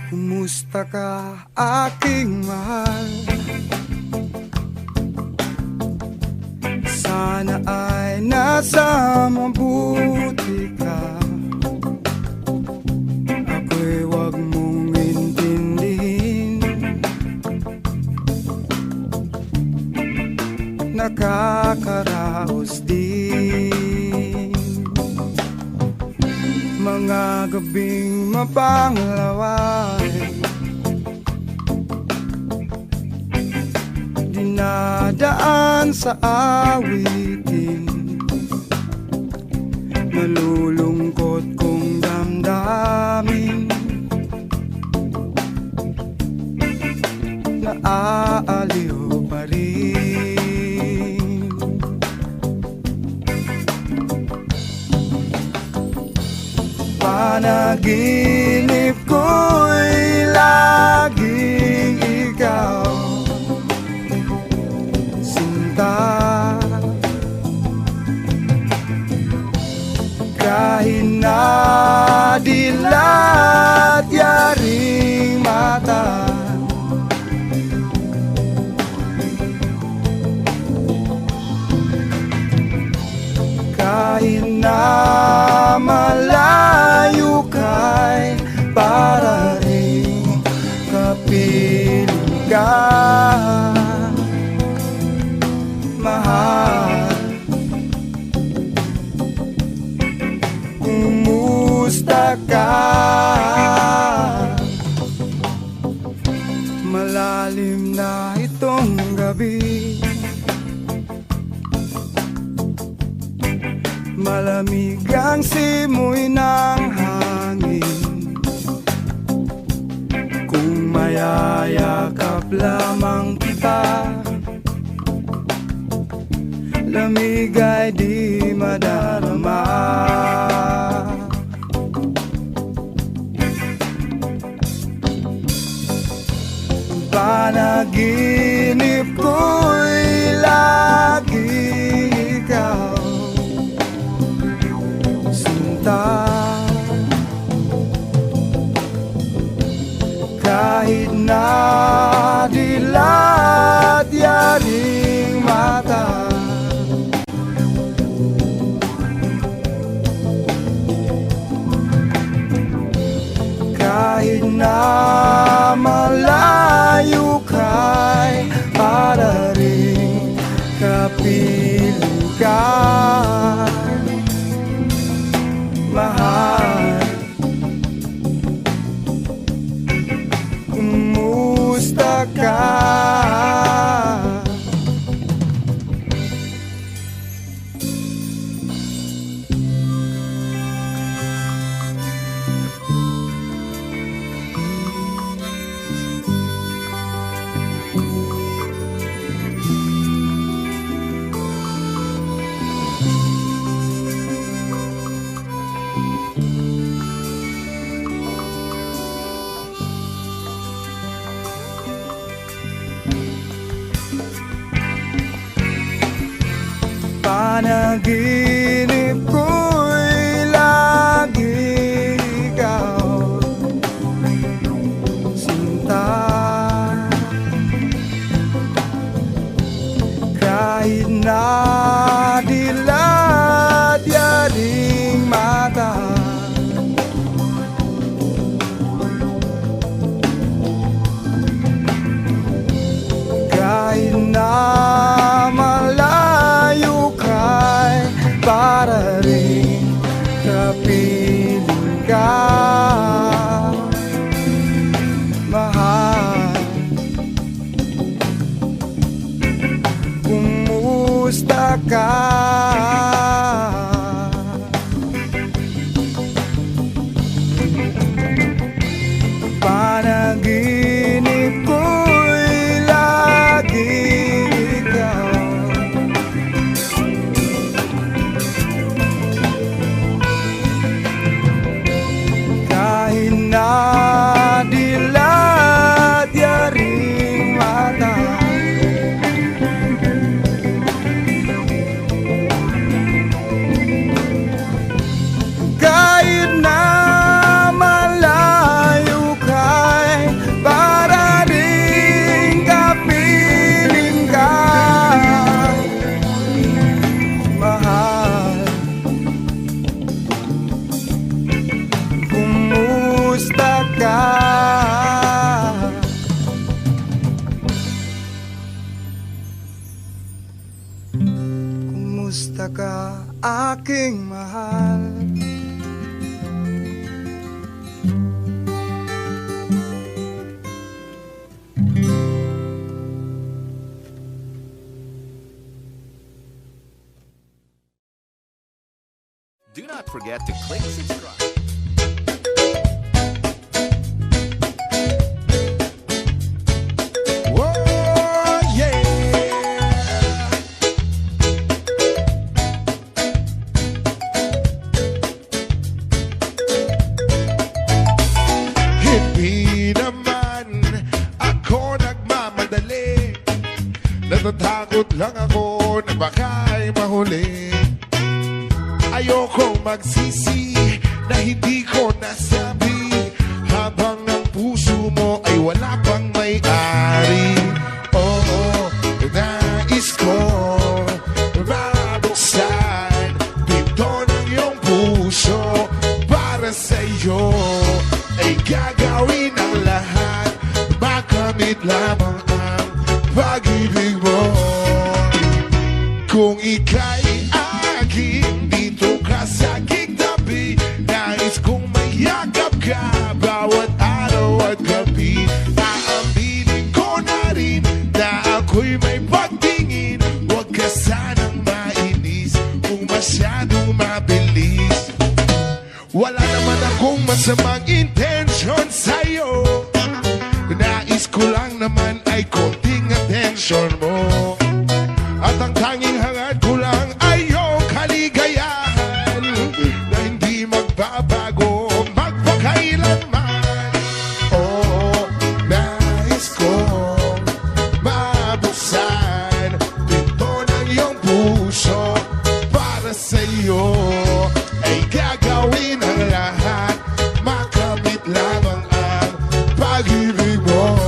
Kumusta ka aking mahal? Sana ay nasa mabuti ka. Ako'y wag mong intindihin. Nakakaraos din mga gabing mapanglaway, dinadaan sa awitin, nalulungkot kong damdamin, naaaliw pa rin. Panaginip ko'y laging ikaw, sinta. Kahit na dilat yaring mata, kahit na malayo ka'y para rin kapiling ka, mahal. Kumusta ka? Malalim na itong gabi, malamig ang simoy ng hangin. Kung mayayakap lamang kita, lamig ay di madarama. Panaginip ko'y lagi ikaw, sinta. Kahit na dilat yaring mata, kahit na malayo ka'y para rin kapiling ka, mahal. Kumusta ka? Panaginip ko'y lagi ikaw, sinta. Kahit na dilat yaring mata, kahit na malayo ka'y para rin kapiling ka, mahal. Kumusta ka? Panaginip ko'y lagi ikaw, kahit na dilat yaring mata, ka. Kumusta ka, aking mahal? Do not forget to click subscribe. Whoa, yeah. Hindi naman ako nagmamadali. Natatakot lang ako na baka'y mahuli. Ayokong magsisi na hindi ko nasabi, habang ang puso mo ay wala pang may-ari. Oo, nais ko mabuksan pinto ng iyong puso. Para sa'yo ay gagawin ang lahat, makamit lamang ang pag-ibig mo. Kung ika'y aking, dito ka sa aking tabi. Nais kong mayakap ka bawat araw at gabi. Aaminin ko na rin na ako'y may pagtingin. Huwag ka sanang mainis kung masyadong mabilis. Wala naman akong masamang intensyon sa'yo. Nais ko lang naman ay konting atensyon mo. At ang tanging hangad ko lang ay iyong kaligayahan na hindi magbabago magpakailanman. Oo, nais kong mabuksan pinto ng iyong puso. Para sa iyo ay gagawin ang lahat, makamit lamang ang pag-ibig mo.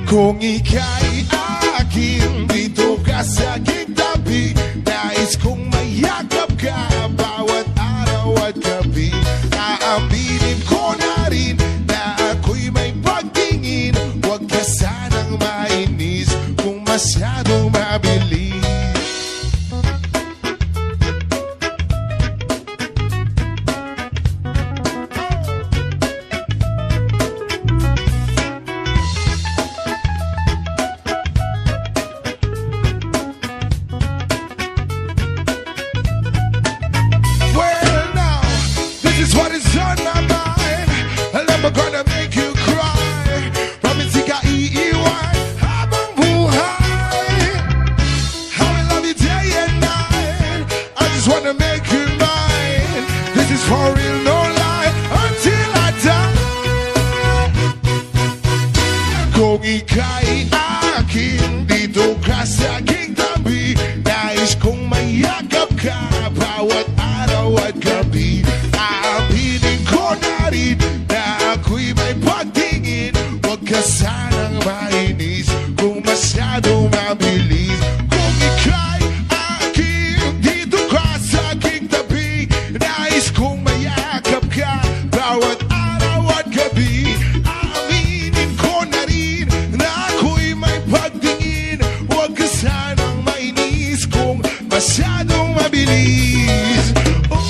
Kung ika'y akin, dito ka sa aking tabi. Nais kong mayakap ka bawat araw at gabi. Aaminin ko na rin na ako'y may pagtingin. Huwag ka sanang mainis kung masyadong mabilis. Well, now, this is what is on my mind. And I'm gonna make you cry. Promise ka iiwan habang buhay. How I love you day and night. I just wanna make you mine. This is for real, no lie, until I die. Kung ika'y akin, dito ka sa aking tabi. Nais kong mayakap ka bawat araw at gabi. Aaminin ko na rin na ako'y may pagtingin. Huwag ka sanang mainis kung masyadong mabilis. Kung ika'y akin, dito ka sa aking tabi. Nais kong mayakap ka bawat araw at gabi. Aaminin ko na rin na ako'y may pagtingin. Huwag ka sanang mainis kung masyadong mabilis. Oh.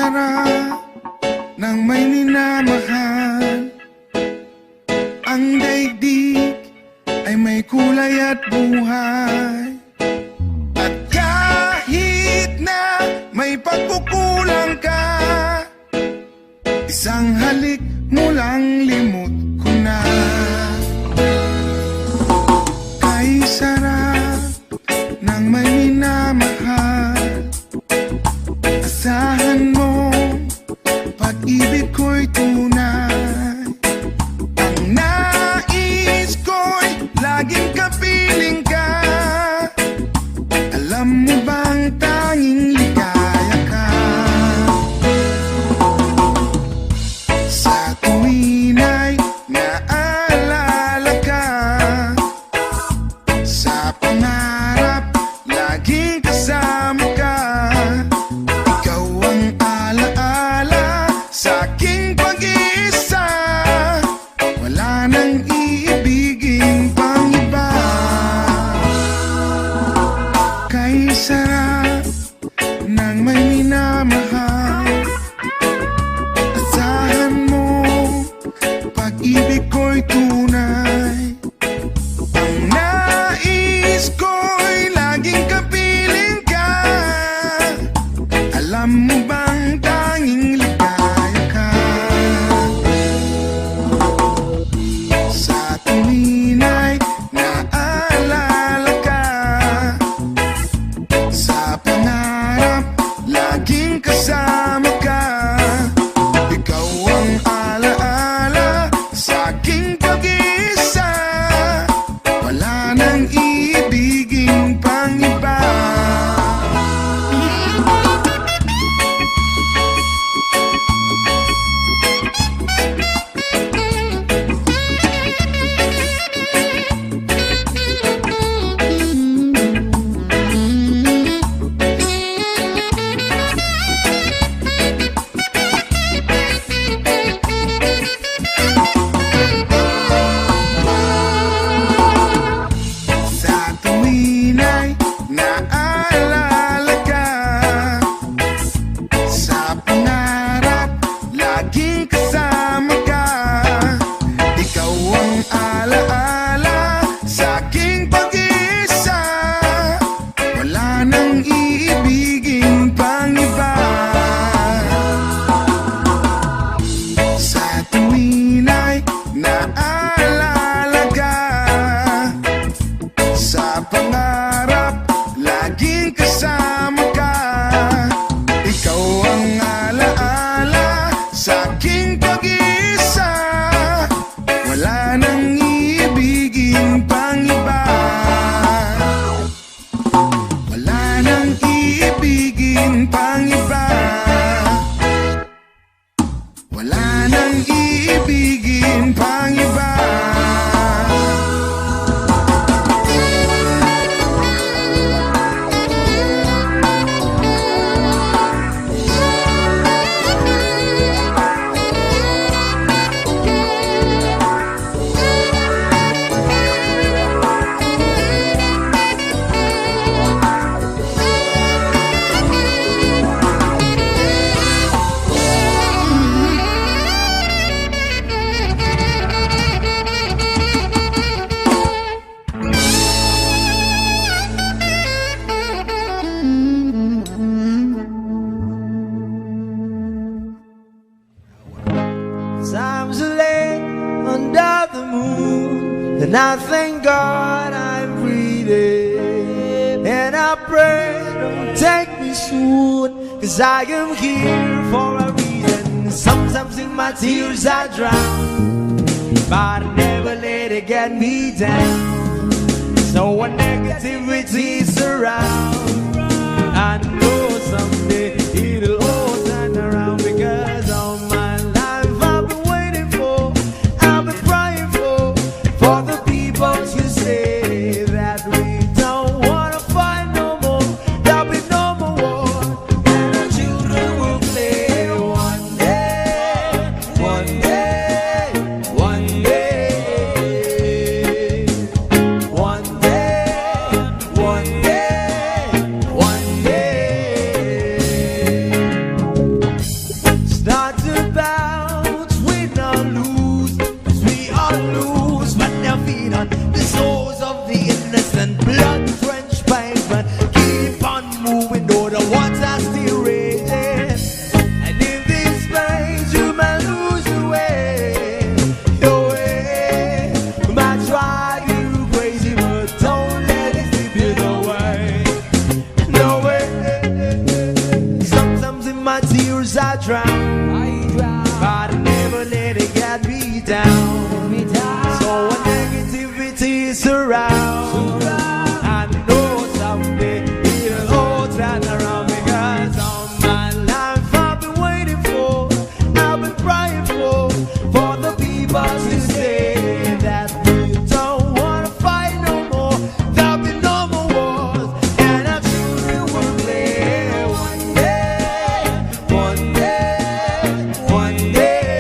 sarap ng may minamahal. Ang daigdig ay may kulay at buhay. At kahit na may pagkukulang ka, isang halik mo lang limot ko na. Kay sarap ng may minamahal, asahan mo pag-ibig ko'y tunay. Ang nais ko'y laging kapiling ka. Alam mo bang tanging ligaya ka sa tuwin ay naalala ka. Sa pangarap laging kasama ka. Ikaw ang alaala sa aking pag-iisa. Wala nang iibigin pang iba. Kay sarap ng may minamahal, asahan mo pag-ibig ko'y tunay. Ang nais ko'y laging kapiling ka. Alam mo bang tanging ligaya ka sa tuwin ay naalala ka. Sa pangarap laging kasama ka. Ikaw ang alaala sa aking pag-iisa. Wala nang iibigin pang iba. Sa tuwin ay naalala ka. Sa pangarap laging kasama ka. Ikaw ang alaala sa aking pag-iisa. Wala nang iibigin pang iba. Sa tuwin ay naalala ka. Sa pangarap laging kasama ka. Ikaw ang alaala sa aking pag-iisa. Wala nang iibigin pang iba. Wala nang iibigin pang iba. Wala nang iibigin pang iba. Times late under the moon, and I thank God I'm breathing. And I pray don't take me soon, 'cause I am here for a reason. Sometimes in my tears I drown, but never let it get me down. So when negativity surround, I know someday it'll all turn around. Because all my life I've been waiting for, I've been praying for the people to say that we don't wanna fight no more. There'll be no more war, and our children will play one day, one day, one day, one day, one day. my tears I drown, but I never let it get me down. So when negativity surrounds, I know someday it'll all turn around, because all my life I've been waiting for, I've been praying for the people to say that we don't wanna fight no more, there'll be no more wars, and our children will live one day, one day, one day,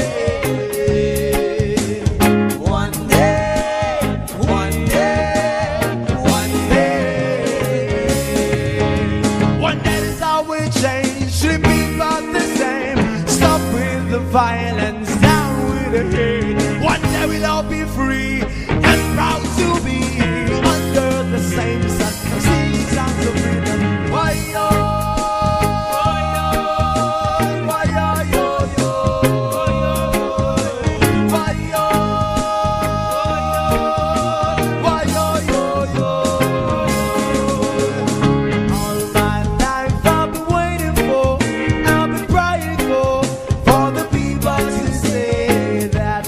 one day, one day, one day. One day this all will change, should be about the same. Stop with the violence, down with the hate. One day we'll all be free and proud to be under the same sun, singing songs of freedom. Why yo, why yo, why yo, why yo. All my life I've been waiting for, I've been praying for the people to say that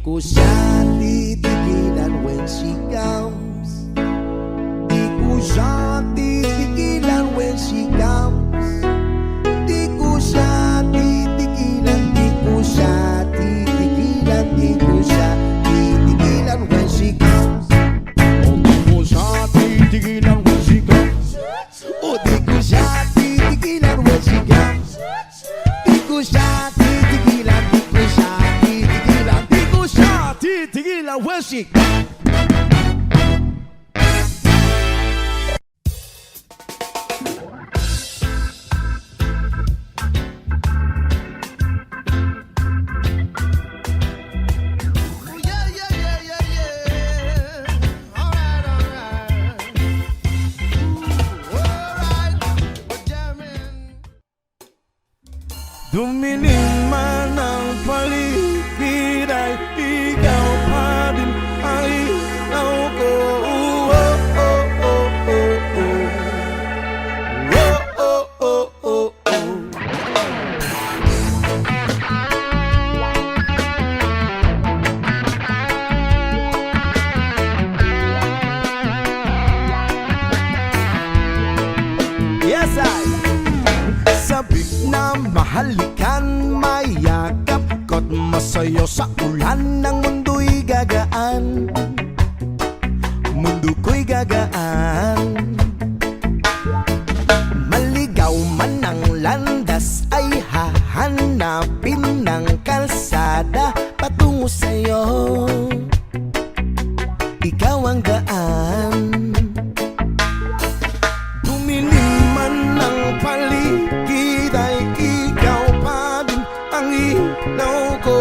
ko siya titigilan when she comes. Di ko siya titigilan when she comes. Di ko siya titigilan, di ko siya titigilan, di ko siya titigilan when she comes. Oh, di ko siya titigilan when she comes. Oh, di ko siya titigilan when she comes. Di ko siya titigilan, di ko siya titigilan, di ko siya titigilan when she comes. Dumilim man ang paligid ay ikaw pa din ang ilaw ko. Oh, oh, oh, oh, oh. Oh, oh, oh, oh, oh. Yes, sabik na mahalikan, mayakap ko't masayo sa ulan ng mundo'y gagaan. Mundo ko'y gagaan. Maligaw man ang landas ay hahanapin ng kalsada patungo sa'yo. Ikaw ang gaan. Dumilim man ang paligid ay ikaw pa din ang ilaw ko.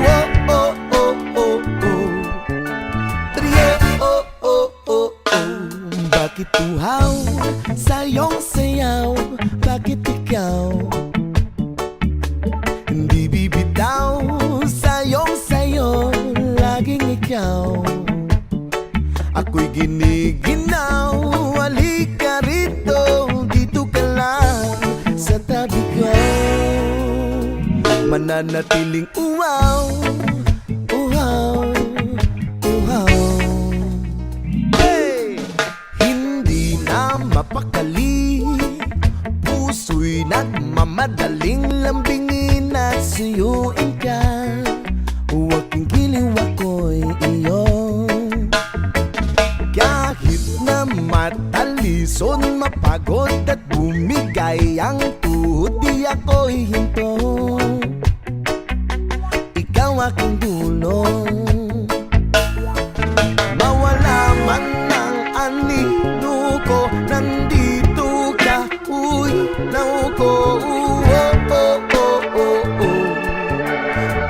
Oh, oh, oh, oh, oh. Trio, oh, oh, oh, oh. Bakit uhaw sa iyong sayaw? Bakit ikaw hindi bibitaw sa iyong sayo? Laging ikaw ako'y giniginaw. Halika rito, dito ka lang sa tabi ko. Mananatiling uhaw, uhaw, uhaw. Hey! Hindi na mapakali, puso'y nagmamadaling lambingin at suyuin ka. Huwag kang giliw, ako'y iyo. Kahit na matalison, mapagod at bumigay ang tuhod, di ako'y hinto. Ikaw aking dulong. Mawala man ang anino ko, nandito ka, uy, naw ko. Oh, oh, oh, oh, oh.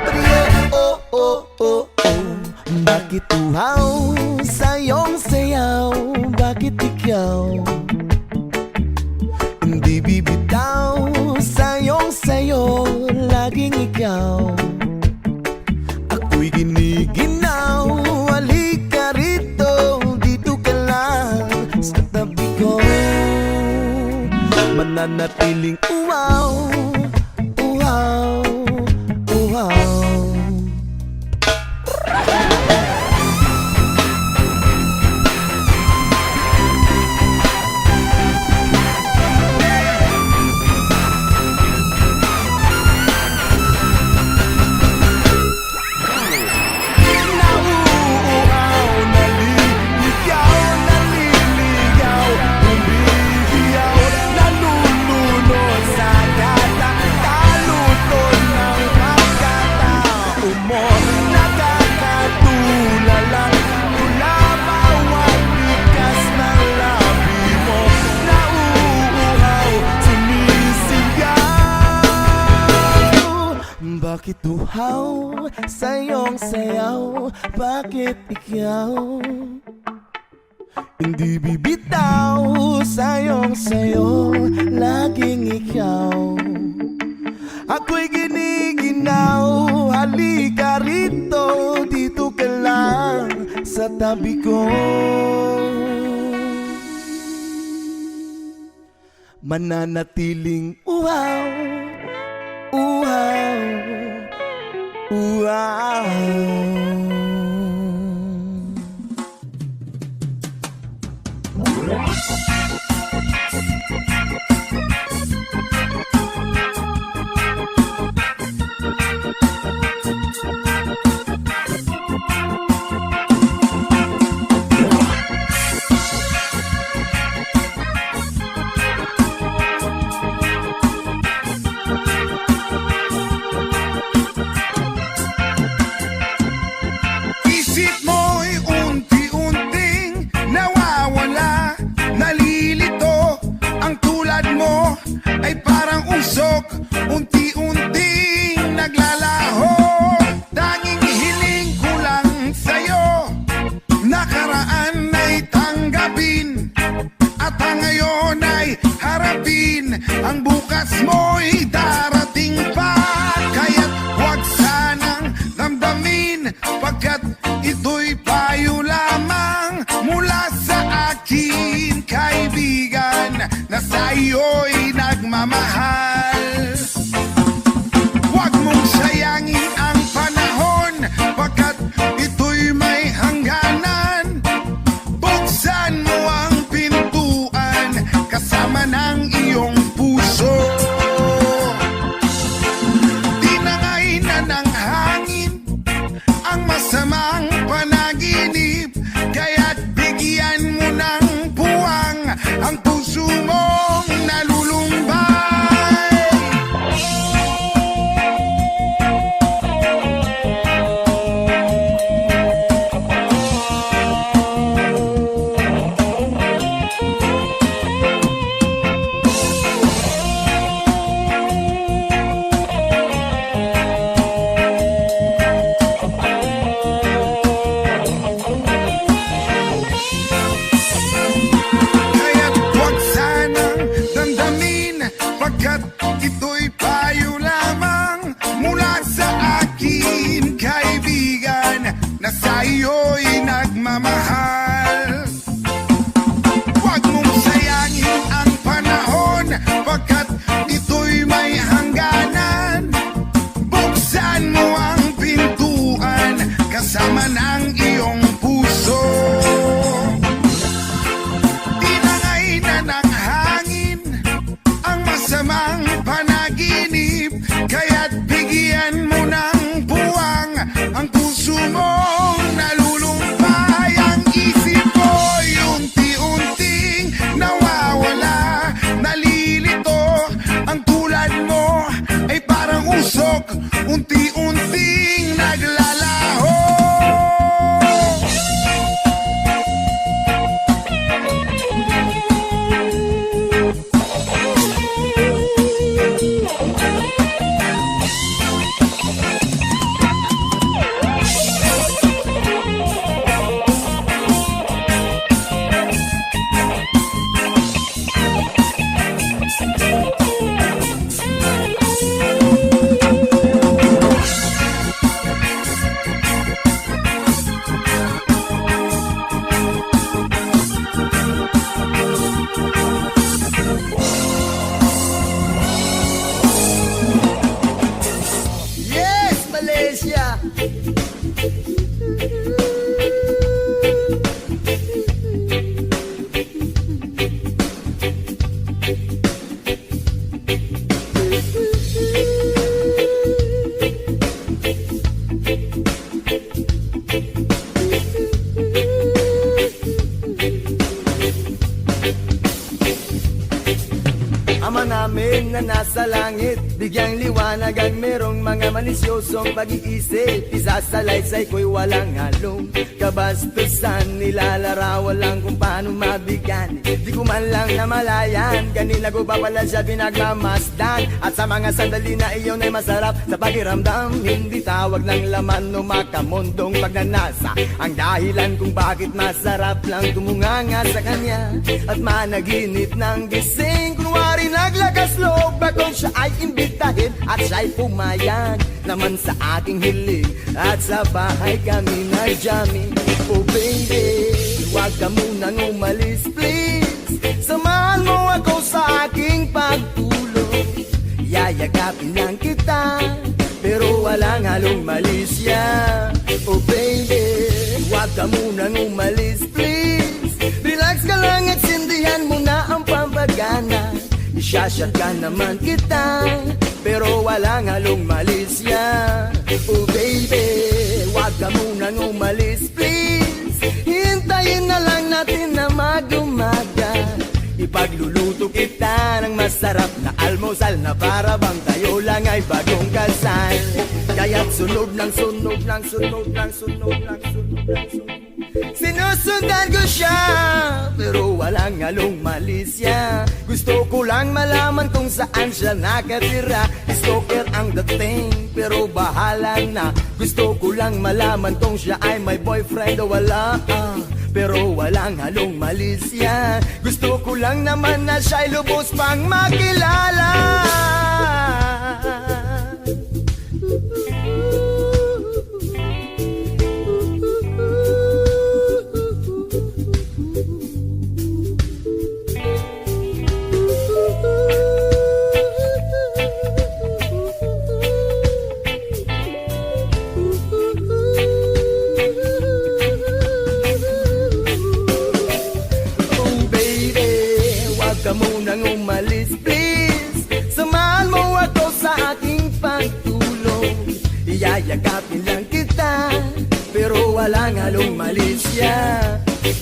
Trio, oh, oh, oh, oh. Bakit uhaw sa iyong sayaw? Bakit ikaw hindi bibitaw sa iyong sayo? Laging ikaw ako'y giniginaw. Halika rito, dito ka lang sa tabi ko. Mananatiling uhaw, uhaw, uhaw. Bakit uhaw sa iyong sayaw? Bakit ikaw hindi bibitaw sa iyong sayo? Laging ikaw ako'y giniginaw. Halika rito, dito ka lang sa tabi ko. Mananatiling uhaw, uhaw, uhaw. ang bukas mo'y darating pa. Kaya't huwag sanang damdamin, pagkat ito'y payo lamang mula sa akin, kaibigan, na sa'yo'y nagmamahal. Huwag mong sayangin ang panahon, pagkat ito'y may hangganan. Buksan mo ang pintuan kasama ng iyong puso. Tinangay na ng hangin ang masamang panaginip, kaya't bigyan mo ng puwang ang puso mong nalulumbay. Kaya't huwag sanang damdamin, pagkat ito'y payo lamang mula sa akin, kaibigan, na sa'yo'y nagmamahal. Huwag mong sayangin ang panahon, pagkat ito'y may hangganan. Buksan mo ang pintuan kasama ng iyong puso. Tinangay na ng hangin ang masamang panaginip, kaya't bigyan mo ng puwang ang puso mong nalulumbay. Ang isip mo'y unti-unting nawawala, nalilito. Ang tulad mo ay parang usok, unti-unting naglalaho. Yes, Malaysia! Ama namin na nasa langit, bigyang liwanag ang merong mga malisyosong pag-iisip. Isasalaysay ko'y walang halong kabastusan, nilalarawan lang kung paano mabigyan. Di ko man lang namalayan, kanina ko pa pala siya pinagmamasdan. At sa mga sandali na iyon ay masarap sa pakiramdam, hindi tawag ng laman o makamundong pagnanasa ang dahilan kung bakit masarap lang tumunganga sa kanya at managinip ng gising. Kunwari naglakas loob bakong siya ay imbitahin at siya'y pumayag naman sa aking hiling. At sa bahay kami nag-jamming. Oh baby, huwag ka munang umalis please, samahan mo ako sa aking pagtulog. Yayagapin lang kita pero walang halong malisya. Oh baby, huwag ka munang umalis please, relax ka lang at sindihan mo na ang pampagana. Isyashot ka naman kita pero walang halong malisya. Oh baby, huwag ka munang umalis please, hintayin na lang natin na mag-umaga. Ipagluluto kita ng masarap na almusal na para bang tayo lang ay bagong kasal. Kaya't sunog ng sunog ng sunog ng sunog ng sunog ng sunog, sinusundan ko siya pero walang halong malisya. Gusto ko lang malaman kung saan siya nakatira. Stalker ang dating pero bahala na. Gusto ko lang malaman kung siya ay may boyfriend o wala. pero walang halong malisya. Gusto ko lang naman na siya'y lubos pang makilala. Ka munang umalis, please. Samahan mo ako sa aking pagtulong. Iyayagapin lang kita, pero walang halong malisya.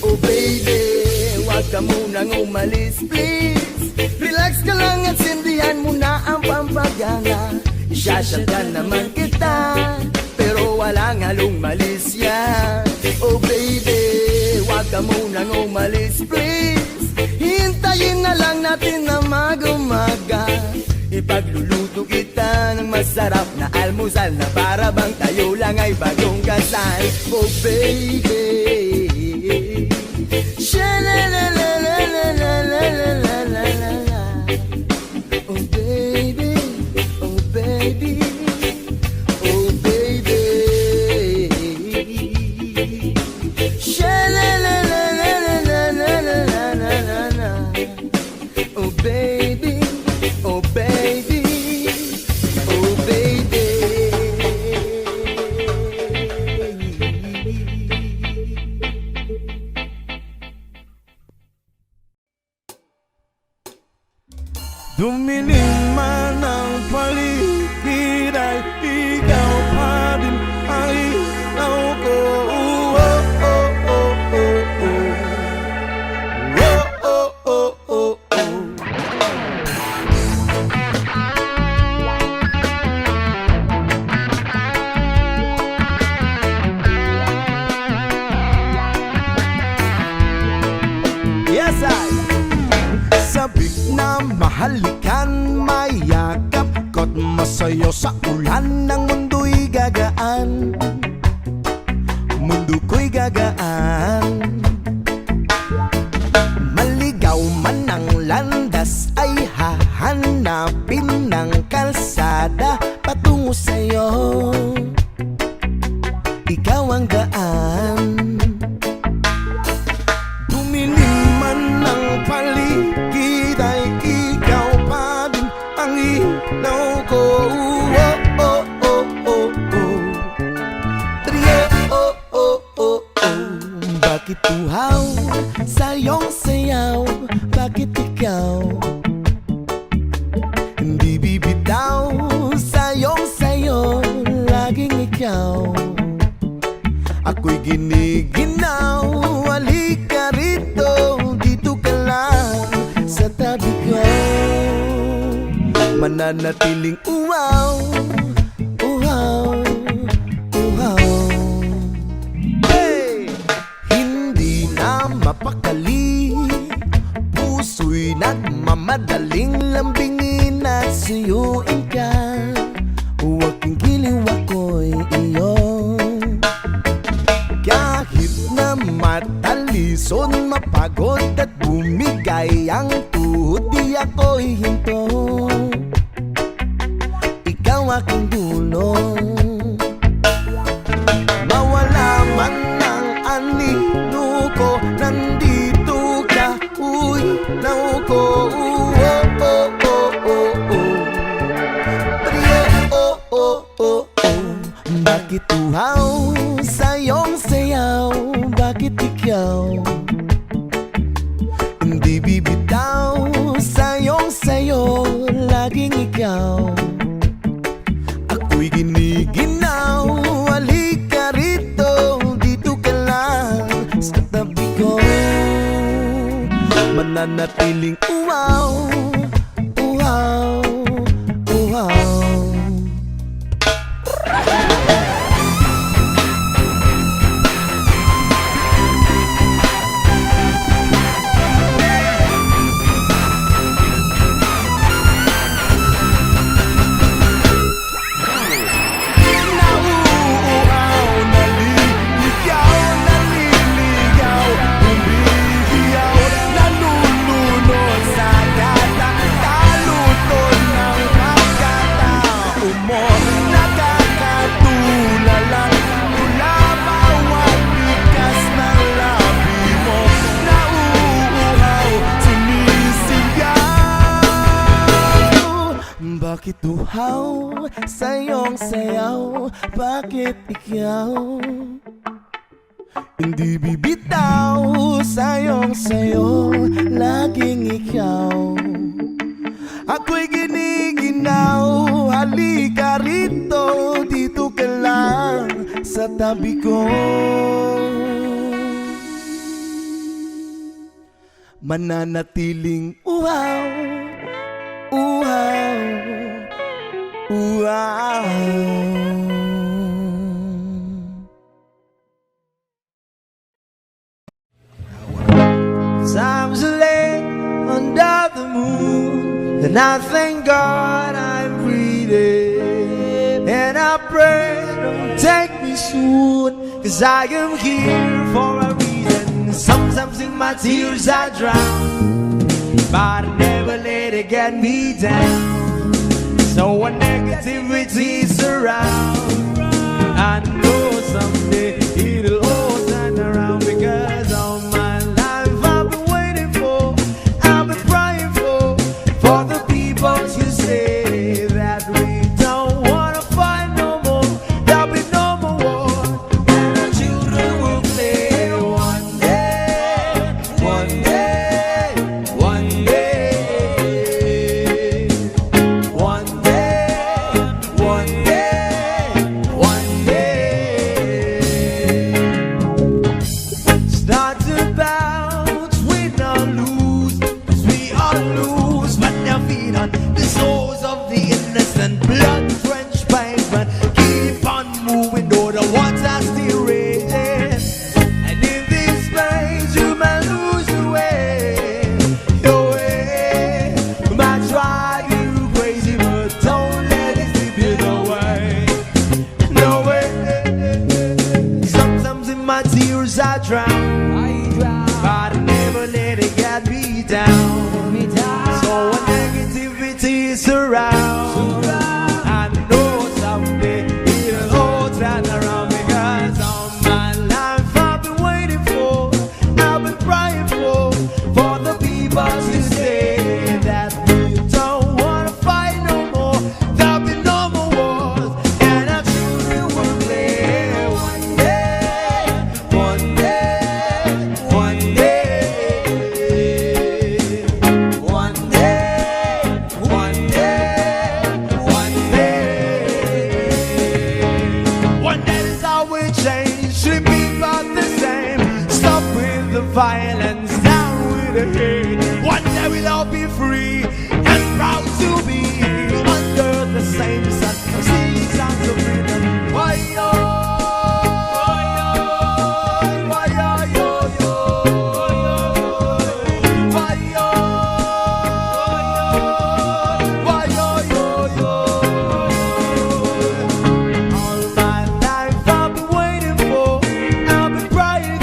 Oh baby, wag ka munang umalis, please. Relax ka lang at sindihan mo na ang pampagana. Isyasyagan naman kita, pero walang halong malisya. Oh baby, wag ka munang umalis, please. Hintayin na lang natin na mag-umaga. Ipagluluto kita ng masarap na almusal, na para bang tayo lang ay bagong kasal. Oh baby, sha-la-la-la-la-la-la-la-la-la. Oh baby, oh baby, oh baby, sha-la-la-la-la-la-la-la-la-la. Oh baby, oh baby, oh baby. Dumilim man ang paligid ay ikaw pa din ang ilaw ko. Oh, oh, oh, oh, oh. Oh, oh, oh, oh, oh. Yes, I. Sabik na mahalikan, mayakap ko't masayo sa ulan ng mundo'y gagaan. Mundo ko'y gagaan. Maligaw man ang landas ay hahanapin ng kalsada patungo sa'yo. Ikaw ang daan. Dumilim man ang paligid ay ikaw pa din ang ilaw ko. Oh, oh, oh, oh, oh. Trio, oh, oh, oh, oh. Bakit uhaw sa iyong sayaw? Bakit ikaw hindi bibitaw sa iyong sayo? Laging ikaw ako'y giniginaw. Halika rito, dito ka lang sa tabi ko. Mananatiling uhaw, uhaw, uhaw. Hey! Hindi na mapakali, puso'y nagmamadaling lambingin at suyuin ka. Huwag kang giliw, ako'y iyo. Kahit na matalison, mapagod at bumigay ang tuhod, di ako'y hinto. Ikaw aking dulong. Mawala man ang anino ko, nandito ka, uy, naw ko. Oh, oh, oh, oh, oh. Trio, oh, oh, oh, oh. Bakit uhaw sa iyong sayaw? Bakit ikaw hindi bibitaw sa iyong sayo? Laging ikaw ako'y giniginaw. Halika rito, dito ka lang sa tabi ko. Mananatiling uhaw, uhaw, uhaw. Nauuhaw, naliligaw, naliligaw. uhaw sa iyong sayaw. Bakit ikaw hindi bibitaw sa iyong sayo? Laging ikaw ako'y giniginaw. Halika rito, dito ka lang sa tabi ko. Mananatiling uhaw, uhaw, uhaw. Times late under the moon, and I thank God I'm breathing. And I pray don't take me soon, 'cause I am here for a reason. Sometimes in my tears I drown, but I never let it get me down. So when negativity surrounds, I know someday it'll all turn around. Because all my life I've been waiting for, I've been praying for the people to say that we don't wanna fight no more. There'll be no more war, and our children will play one day, one day, one day, one day, one day, one day. It's not about win or lose, 'cause we all lose, but they'll feed on the souls of the innocent, blood-drenched pavement. Keep on moving, though the water's still raging. And in this space, you may lose your way, your way. Might drive you crazy, but don't let it slip you away. No way. Sometimes in my tears I drown, but I never let it get me down. So when negativity surrounds, I know someday it'll all turn around. Because all my life I've been waiting for, I've been praying for the people to say that we don't wanna fight no more. There'll be no more wars, and our children will play one day, one day, one day, one day, one day, one day. One day is how we change, should be about the same. Stop with the violence, down with the hate. One day we'll all be free and proud to be under the same sun. See sounds of freedom. Why yo? Why yo yo yo? Why yo? Why yo yo yo? All my life I've been waiting for, I've been praying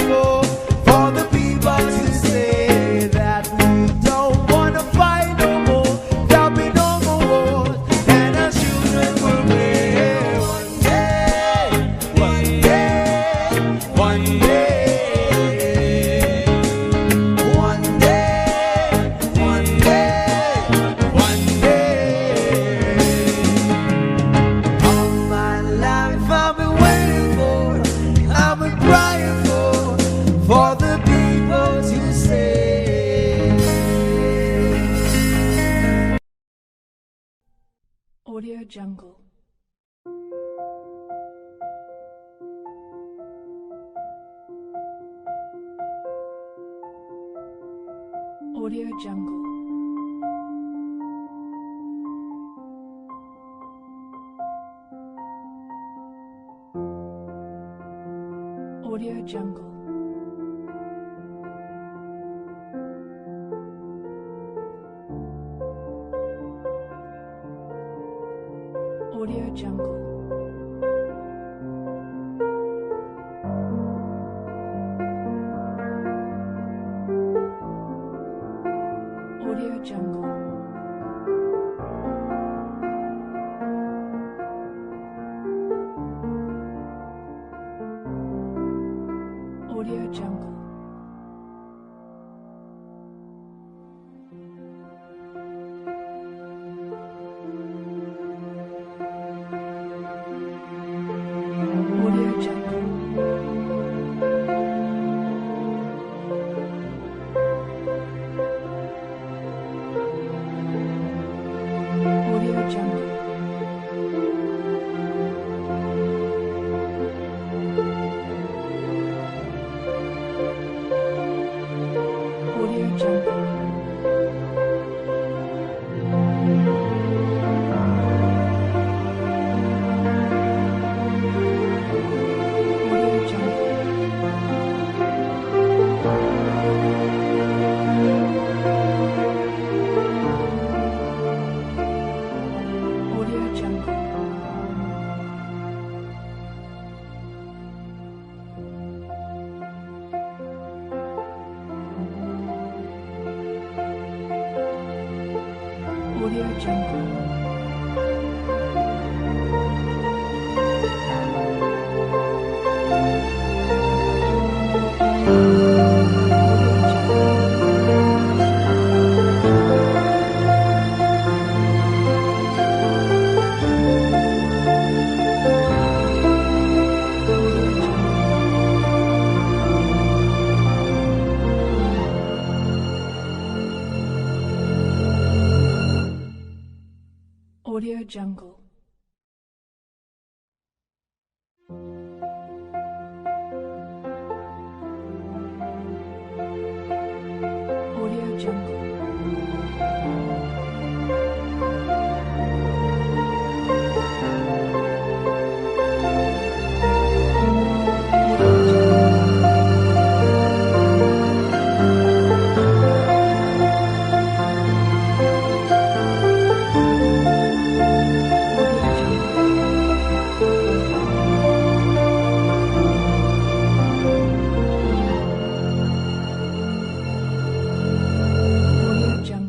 for the people to say that we don't wanna fight no more. There'll be no more wars, and our children will live one day, one day, one day, one day, one day, one day. All my life I've been waiting for, I've been crying for the people to say. Audio Jungle. Audio Jungle. Audio Jungle. Audio Jungle. Audio Jungle. Audio Jungle. Audio Jungle. Audio Jungle. Audio Jungle.